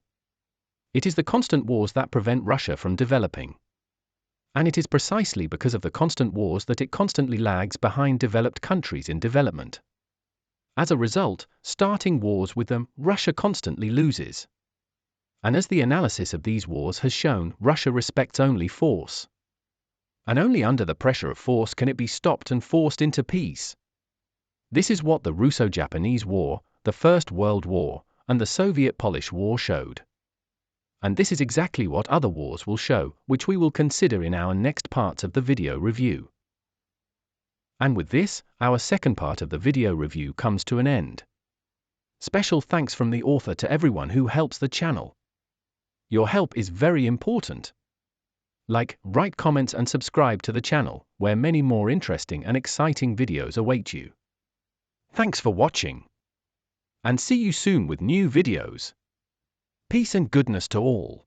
It is the constant wars that prevent Russia from developing. And it is precisely because of the constant wars that it constantly lags behind developed countries in development. As a result, starting wars with them, Russia constantly loses. And as the analysis of these wars has shown, Russia respects only force. And only under the pressure of force can it be stopped and forced into peace. This is what the Russo-Japanese War, the First World War, and the Soviet-Polish War showed. And this is exactly what other wars will show, which we will consider in our next parts of the video review. And with this, our second part of the video review comes to an end. Special thanks from the author to everyone who helps the channel. Your help is very important. Like, write comments and subscribe to the channel, where many more interesting and exciting videos await you. Thanks for watching. And see you soon with new videos. Peace and goodness to all.